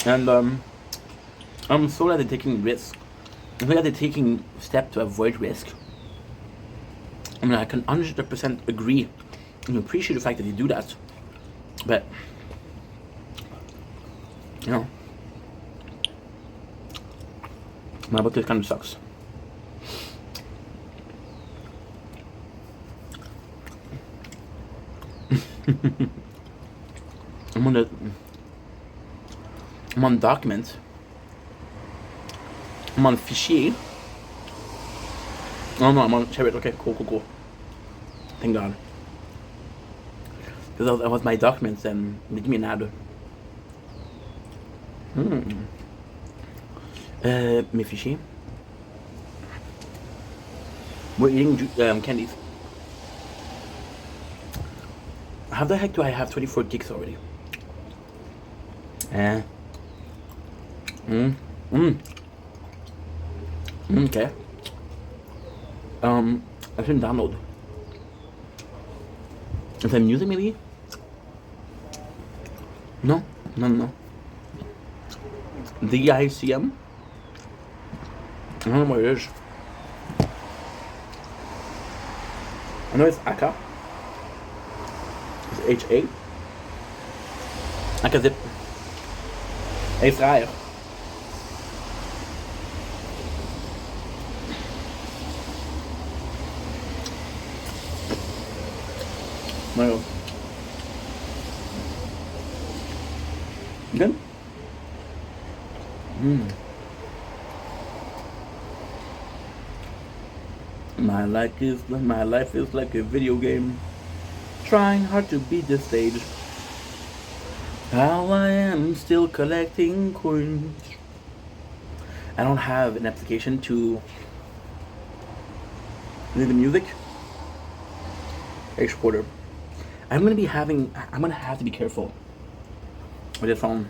And I'm so glad they're taking risk. I'm glad they're taking steps to avoid risk. I mean, I can 100% agree and appreciate the fact that they do that. But, you know, my book kind of sucks. I'm on document. I'm on fichier. Oh no, I'm on Chariot. Okay, cool. Thank God. Because that was my documents and they give me an ad. Mes fichiers. We're eating candies. How the heck do I have 24 gigs already? Okay. I shouldn't download. Is that music maybe? No. DICM? I don't know what it is. I know it's AK. It's HA. AK Zip. Israël. No. Good? My life is like a video game, trying hard to beat the stage. How I am still collecting coins. I don't have an application to play the music exporter. I'm gonna have to be careful with this phone.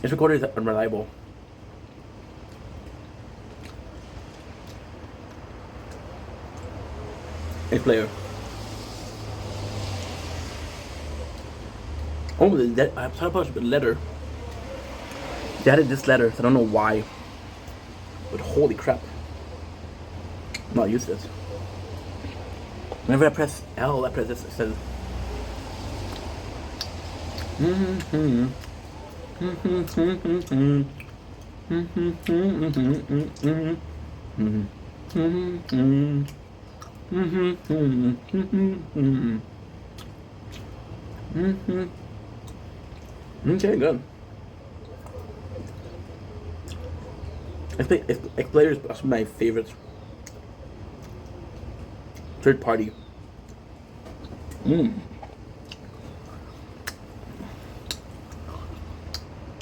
This recorder is unreliable. It's player. Oh, I thought about the letter. They added this letter, so I don't know why. But holy crap. I'm not used to this. Whenever I press L, I press this, it says Okay, good. Xplayer is actually my favorite third party.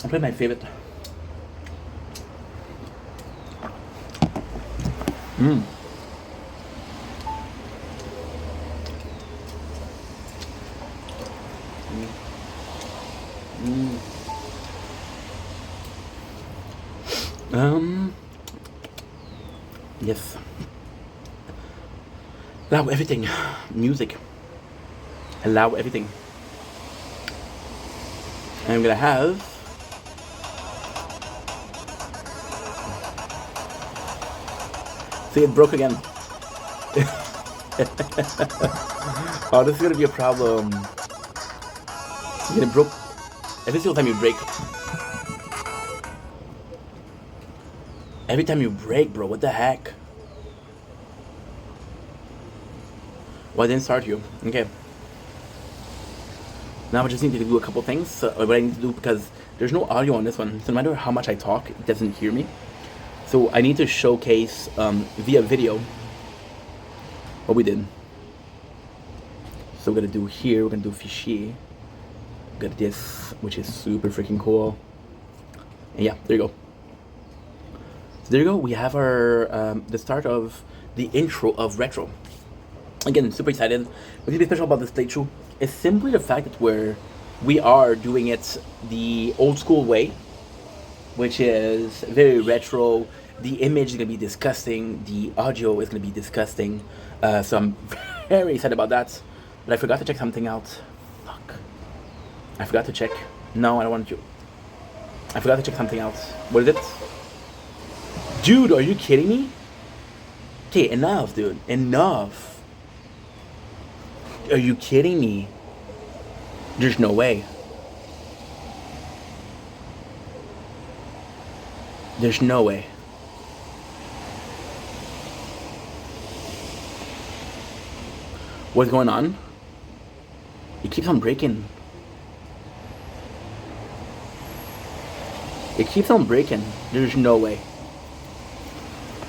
I play my favorite. Yes. Allow everything. Music. Allow everything. And I'm gonna have see, it broke again. Oh, this is gonna be a problem. It broke every single time you break. Every time you break, bro, what the heck? Well, I didn't start you. Okay. Now I just need to do a couple things. What I need to do, because there's no audio on this one, so no matter how much I talk, it doesn't hear me. So I need to showcase via video what we did. So we're gonna do here, we're gonna do fichier. We got this, which is super freaking cool. And yeah, there you go. So there you go. We have our the start of the intro of Retro. Again, super excited. What's gonna be special about this playthrough is simply the fact that we are doing it the old school way, which is very retro. The image is gonna be disgusting. The audio is gonna be disgusting. So I'm very excited about that. But I forgot to check something out. Fuck. I forgot to check. No, I don't want to. I forgot to check something else. What is it? Dude, are you kidding me? Okay, enough, dude. Enough. Are you kidding me? There's no way. There's no way. What's going on? It keeps on breaking. It keeps on breaking. There's no way.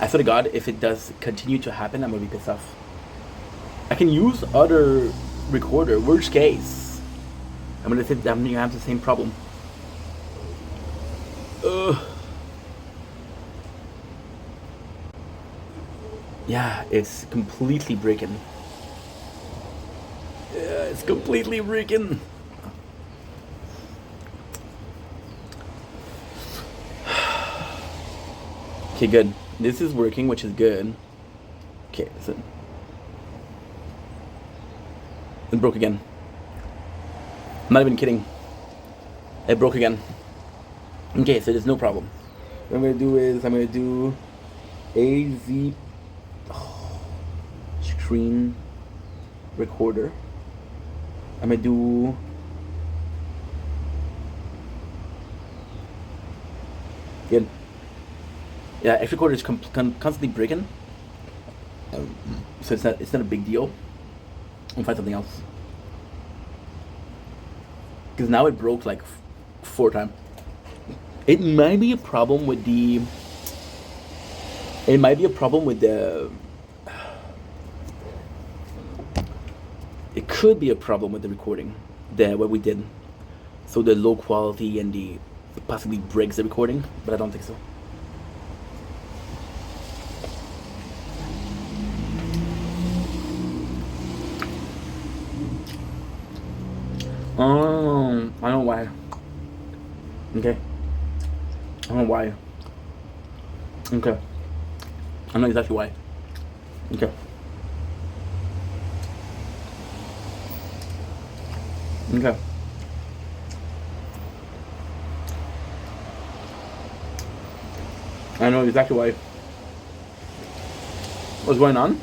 I swear to God, if it does continue to happen, I'm gonna be pissed off. I can use other recorder. Worst case, I'm gonna have the same problem. Ugh. Yeah, it's completely breaking. Yeah, it's completely breaking. Okay, good. This is working, which is good. Okay, listen. It broke again. I'm not even kidding. It broke again. Okay, so there's no problem. What I'm gonna do is I'm gonna do AZ screen recorder. I'm gonna do good. Yeah, X recorder is constantly breaking, so it's not a big deal. I'll find something else because now it broke like 4 times. It might be a problem with the. It might be a problem with the. It could be a problem with the recording, what we did. So the low quality and the possibly breaks the recording, but I don't think so. I don't know why. Okay. I don't know why. Okay. I know exactly why. Okay. Okay. I know exactly why. What's going on?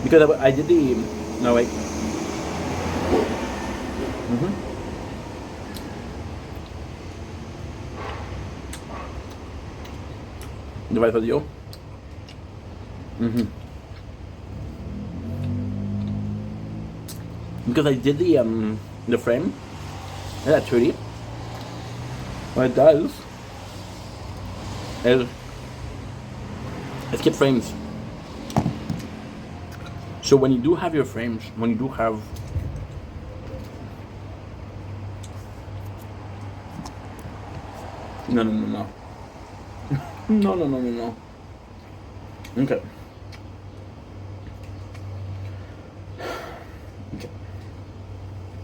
Because I did the. No, wait. Device audio. Because I did the frame at 30. What it does is it skips frames. So when you do have your frames, when you do have no. No. Okay. Okay.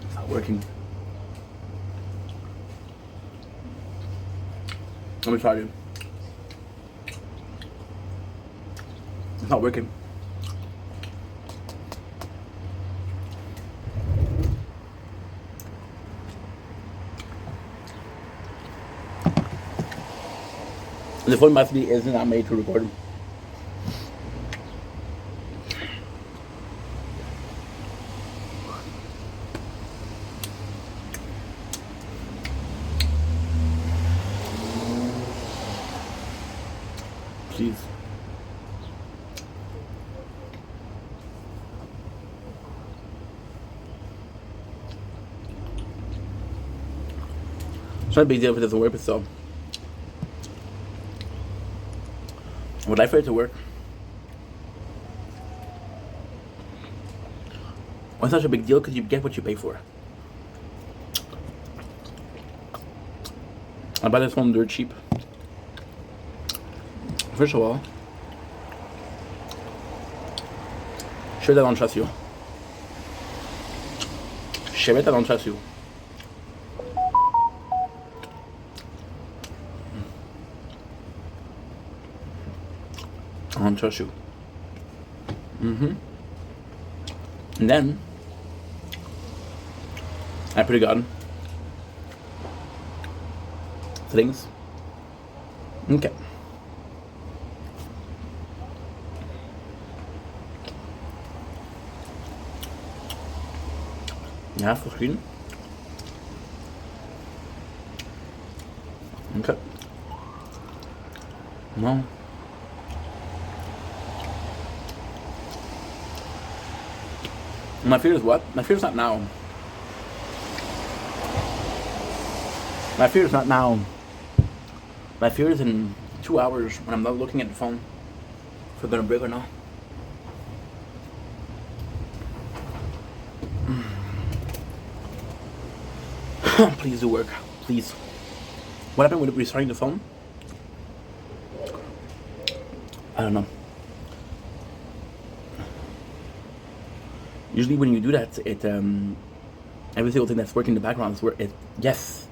It's not working. Let me try it. It's not working. The phone must be is not made to record. Please. It's not a big deal if it doesn't work, but still. I would like for it to work. Well, it's not such a big deal because you get what you pay for. I buy this phone dirt cheap. First of all, sure that I don't trust you. Share it, I don't trust you. don't trust you. And then I pretty good things. Okay. Ja, full screen. Okay. No. My fear is what? My fear is not now. My fear is not now. My fear is in 2 hours when I'm not looking at the phone. If we're gonna break or not. Please do work. Please. What happened with restarting the phone? I don't know. Usually when you do that, it every single thing that's working in the background is where it yes.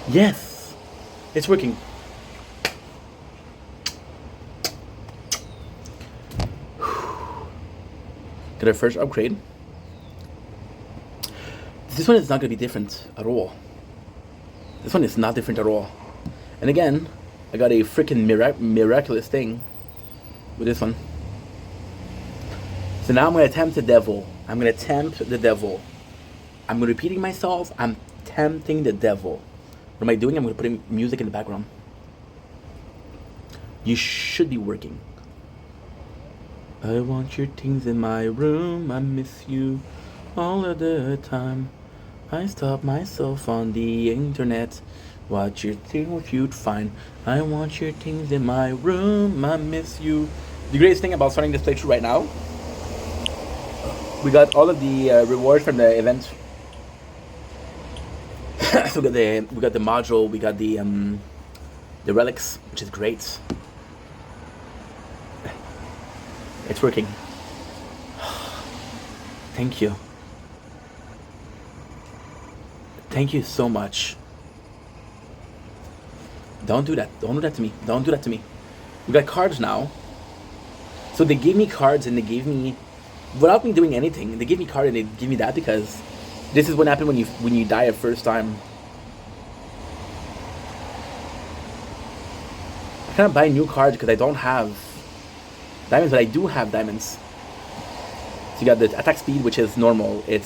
Yes. It's working. Get our first upgrade. This one is not going to be different at all. This one is not different at all. And again, I got a freaking miraculous thing with this one. So now I'm going to tempt the devil. I'm going to tempt the devil. I'm repeating myself. I'm tempting the devil. What am I doing? I'm going to put in music in the background. You should be working. I want your things in my room. I miss you all of the time. I stop myself on the internet. Watch your thing if you'd find. I want your things in my room. I miss you. The greatest thing about starting this playthrough right now, we got all of the rewards from the event. So we got the module, we got the relics, which is great. It's working. Thank you. Thank you so much. Don't do that. Don't do that to me. Don't do that to me. We got cards now. So they gave me cards and they gave me, without me doing anything, they gave me card and they give me that because this is what happened when you die a first time. I can't buy new cards because I don't have diamonds, but I do have diamonds. So you got the attack speed, which is normal. You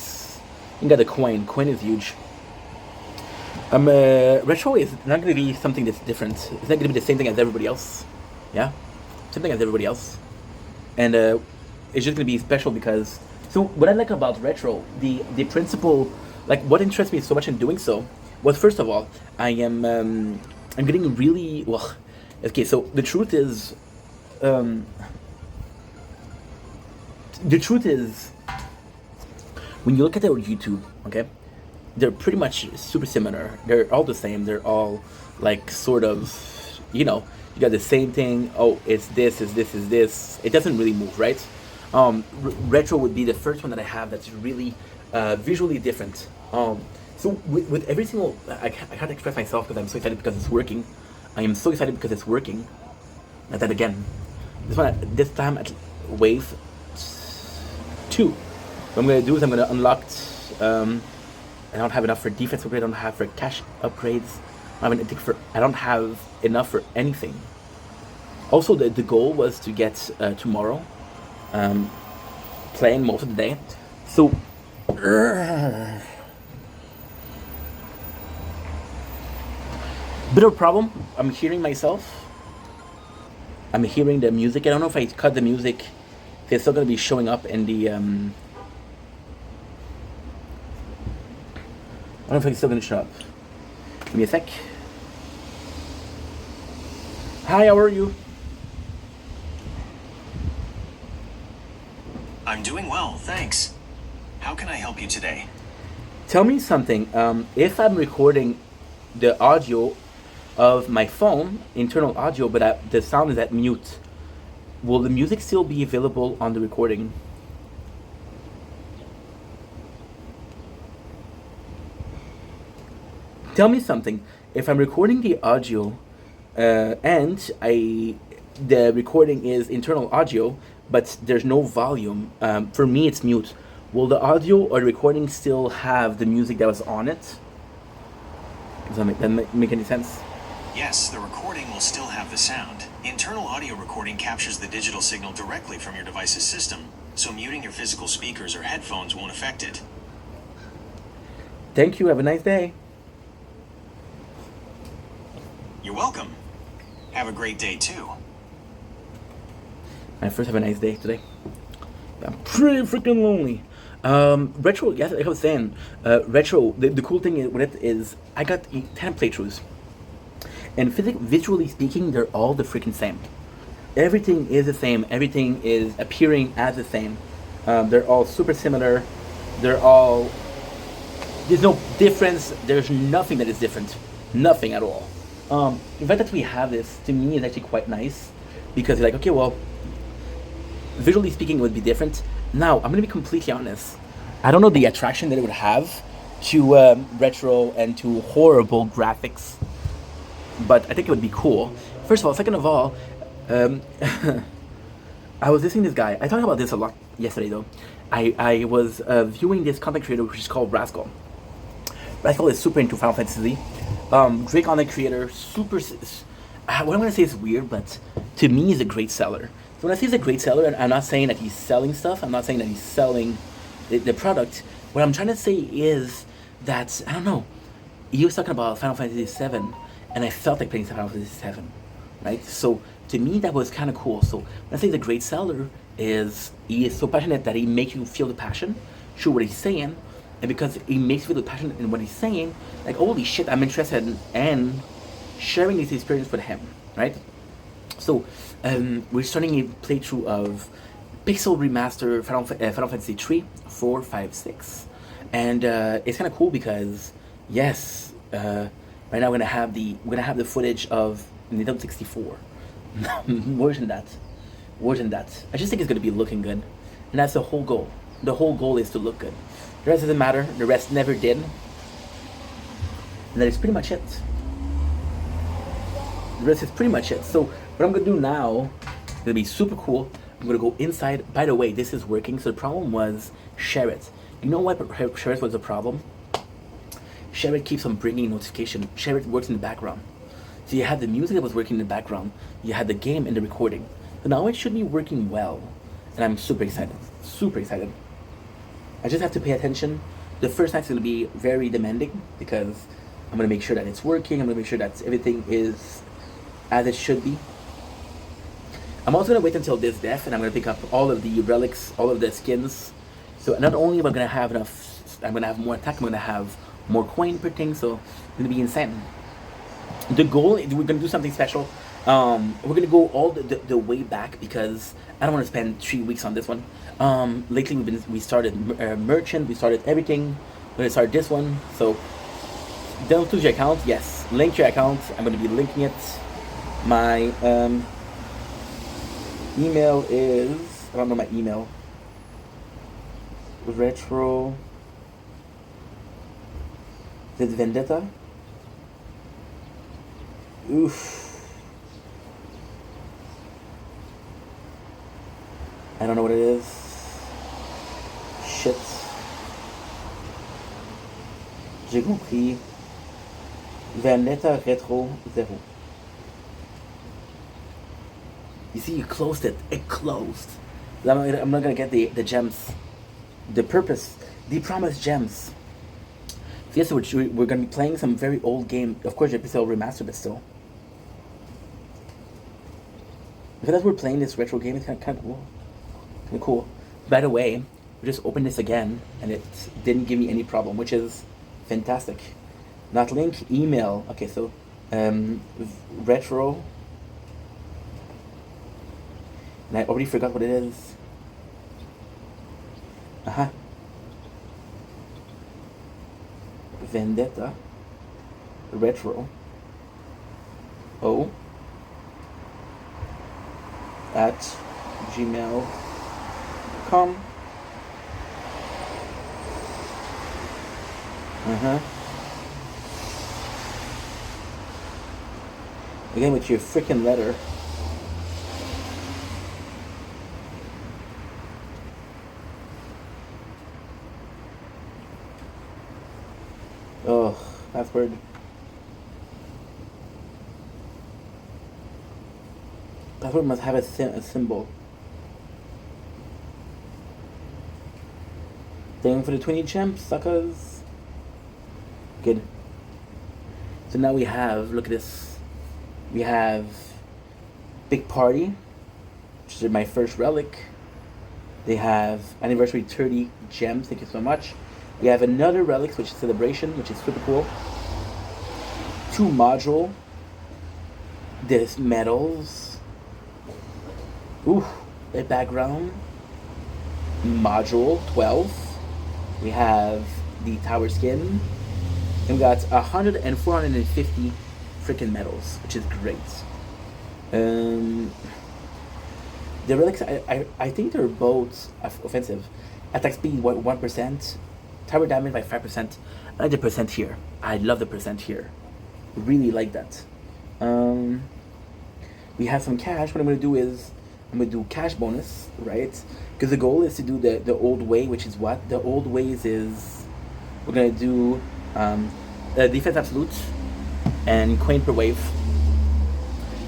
got the coin. Coin is huge. Retro is not going to be something that's different. It's not going to be the same thing as everybody else. Yeah? Same thing as everybody else. And it's just going to be special because... So what I like about retro, the principle, like what interests me so much in doing so, was first of all, I'm getting really... Well, okay, so the truth is... when you look at our YouTube, okay, they're pretty much super similar. They're all the same. They're all like sort of, you got the same thing. Oh, it's this, is this, is this. It doesn't really move, right? Retro would be the first one that I have that's really visually different. So with every single, I can't express myself because I'm so excited because it's working. I am so excited because it's working. And then again, this time at wave 2. What I'm going to do is I'm going to unlock, I don't have enough for defense upgrade, I don't have for cash upgrades, I don't have enough for anything. Also, the goal was to get tomorrow, playing most of the day. So, bit of a problem, I'm hearing myself. I'm hearing the music. I don't know if I cut the music, if it's still going to be showing up in the, I don't know if it's still going to show up. Give me a sec. Hi, how are you? I'm doing well, thanks. How can I help you today? Tell me something. If I'm recording the audio of my phone, internal audio, but the sound is at mute, will the music still be available on the recording? Tell me something. if I'm recording the audio, and the recording is internal audio, but there's no volume. For me, it's mute. Will the audio or the recording still have the music that was on it? Does that make any sense? Yes, the recording will still have the sound. Internal audio recording captures the digital signal directly from your device's system, so muting your physical speakers or headphones won't affect it. Thank you. Have a nice day. You're welcome. Have a great day too. I first have a nice day today. I'm pretty freaking lonely. Retro, yes, like I was saying, retro, the cool thing with it is I got 10 playthroughs. And visually speaking, they're all the freaking same. Everything is the same. Everything is appearing as the same. They're all super similar. They're all... There's no difference. There's nothing that is different. Nothing at all. The fact that we have this, to me, is actually quite nice. Because you're like, okay, well, visually speaking, it would be different. Now, I'm going to be completely honest. I don't know the attraction that it would have to retro and to horrible graphics. But I think it would be cool. First of all. Second of all, I was listening to this guy. I talked about this a lot yesterday, though. I was viewing this content creator, which is called Rascal. Rascal is super into Final Fantasy. Great content creator. Super... What I'm going to say is weird, but to me, he's a great seller. So when I say he's a great seller, and I'm not saying that he's selling stuff. I'm not saying that he's selling the product. What I'm trying to say is that, I don't know, he was talking about Final Fantasy VII, and I felt like playing Final Fantasy VII, right? So to me, that was kind of cool. So when I say he's a great seller, is he is so passionate that he makes you feel the passion through what he's saying, and because he makes you feel the passion in what he's saying, like, holy shit, I'm interested in sharing this experience with him, right? So we're starting a playthrough of Pixel Remaster Final Fantasy 3, 4, 5, 6. And it's kind of cool because, yes, right now we're gonna have the footage of Nintendo 64. More than that. I just think it's gonna be looking good, and that's the whole goal. The whole goal is to look good. The rest doesn't matter. The rest never did. And that is pretty much it. The rest is pretty much it. So what I'm gonna do now is gonna be super cool. I'm gonna go inside. By the way, this is working. So the problem was Share It. You know what Share It was the problem? Share It keeps on bringing notification. Share It works in the background. So you had the music that was working in the background. You had the game and the recording. So now it should be working well. And I'm super excited. Super excited. I just have to pay attention. The first night's gonna be very demanding because I'm gonna make sure that it's working. I'm gonna make sure that everything is as it should be. I'm also gonna wait until this death, and I'm gonna pick up all of the relics, all of the skins. So not only am I gonna have enough, I'm gonna have more attack. I'm gonna have more coin per thing. So it's gonna be insane. The goal, we're gonna do something special. We're gonna go all the way back because I don't want to spend 3 weeks on this one. Lately we started merchant, we started everything. We're gonna start this one. So don't lose your account. Yes, link your account. I'm gonna be linking it. My email is, I don't know my email. Retro. Is it Vendetta? Oof. I don't know what it is. Shit. J'ai compris. Vendetta Retro 0. You see, you closed it. It closed. I'm not gonna get the gems. The promised gems. So yes, we're gonna be playing some very old game. Of course, Pixel Remastered, but still. Because as we're playing this retro game, it's kind of cool. Kind of cool. By the way, we just opened this again, and it didn't give me any problem, which is fantastic. Not link, email. Okay, so retro. And I already forgot what it is. Vendetta Retro O at gmail.com. Again with your freaking letter. Oh, password. Password must have a symbol. Thing for the 20 champs, suckers. Good. So now we have, look at this. We have Big Party, which is my first relic. They have Anniversary 30 gems, thank you so much. We have another relic, which is Celebration, which is super cool. 2 module. There's medals. Ooh, a background. Module 12. We have the tower skin. And we got 100 and 450 freaking medals, which is great. The relics, I think they're both offensive. Attack speed 1%, tower damage by 5%. I like the percent here. I love the percent here. Really like that. We have some cash. What I'm gonna do is I'm gonna do cash bonus, right? Because the goal is to do the old way, which is what? The old ways is we're gonna do defense absolute and coin per wave.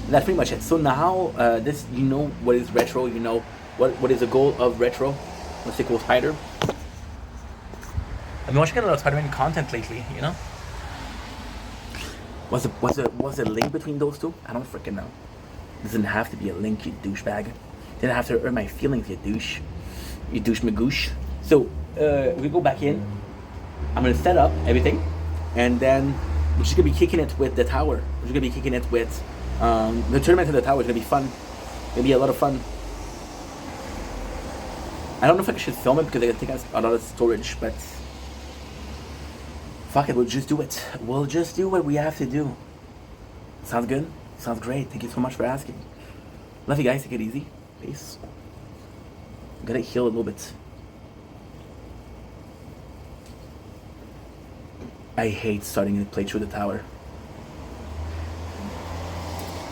And that's pretty much it. So now this, you know what is retro, you know what is the goal of retro. Let's say cool Spider. I've been watching a lot of Spider-Man content lately, you know? Was a link between those two? I don't freaking know. Doesn't have to be a link, you douchebag. Didn't have to hurt my feelings, you douche. You douche magoosh. So we go back in. I'm gonna set up everything, and then we're just gonna be kicking it with the tower. We're just gonna be kicking it with the tournament of the tower. Is gonna be fun. Gonna be a lot of fun. I don't know if I should film it because I think I have a lot of storage, but fuck it, we'll just do it. We'll just do what we have to do. Sounds good? Sounds great. Thank you so much for asking. Love you guys. Take it easy. Peace. Gotta heal a little bit. I hate starting to play through the tower.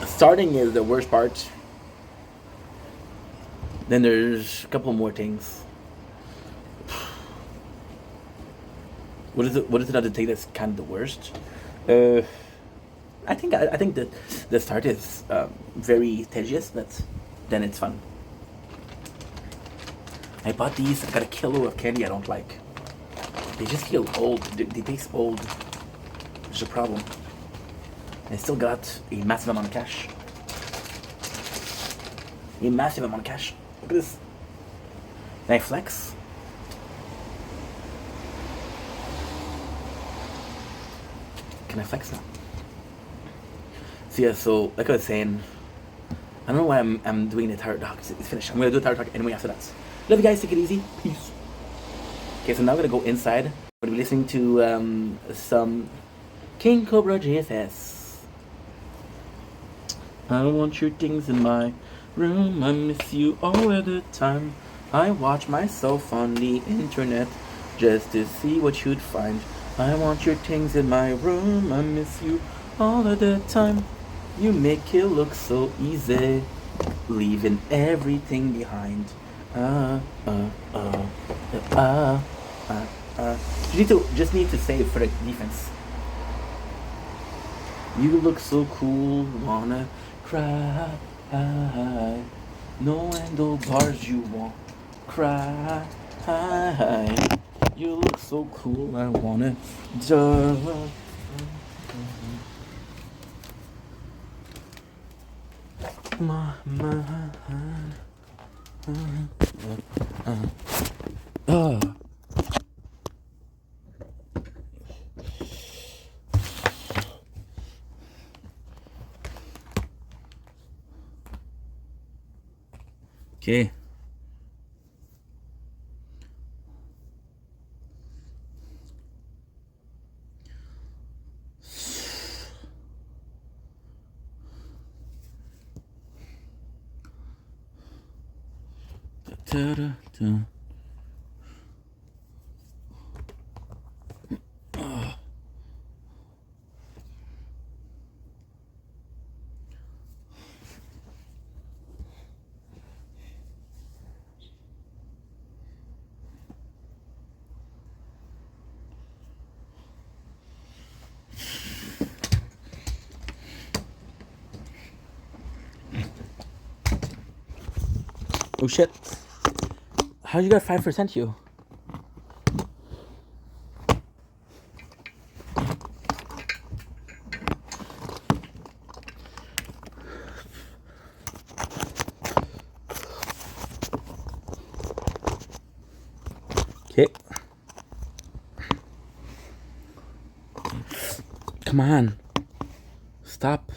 Starting is the worst part. Then there's a couple more things. What is it other thing that's kind of the worst? I think that the start is very tedious, but then it's fun. I bought these. I got a kilo of candy I don't like. They just feel old. They taste old. There's a problem. I still got a massive amount of cash. A massive amount of cash. Look at this. Can I flex? Can I flex now? So yeah, so like I was saying, I don't know why I'm doing the tower talk. It's finished. I'm gonna do the tower talk anyway after that. Love you guys. Take it easy. Peace. Okay, so now I'm gonna go inside. I'm gonna be listening to some King Cobra JFS. I want your things in my room. I miss you all of the time. I watch myself on the internet just to see what you'd find. I want your things in my room. I miss you all of the time. You make it look so easy, leaving everything behind. You just need to save for the defense. You look so cool, wanna cry. No handlebars, you won't cry. You look so cool, I wanna die. My Okay. Oh shit. How you got 5% you? Okay. Come on. Stop.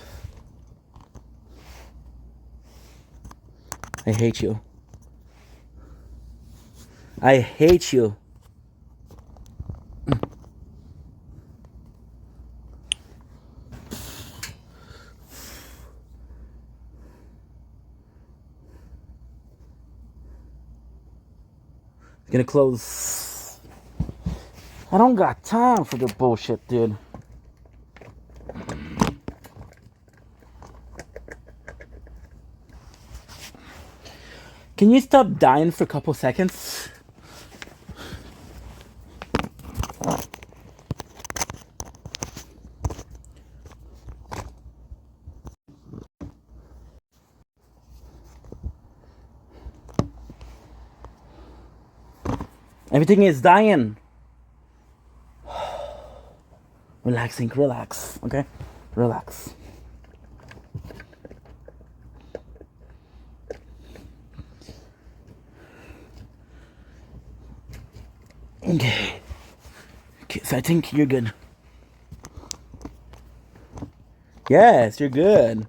I hate you. I hate you. It's gonna close. I don't got time for the bullshit, dude. Can you stop dying for a couple seconds? Everything is dying. Relaxing, relax, okay? Relax. Okay. Okay, so I think you're good. Yes, you're good.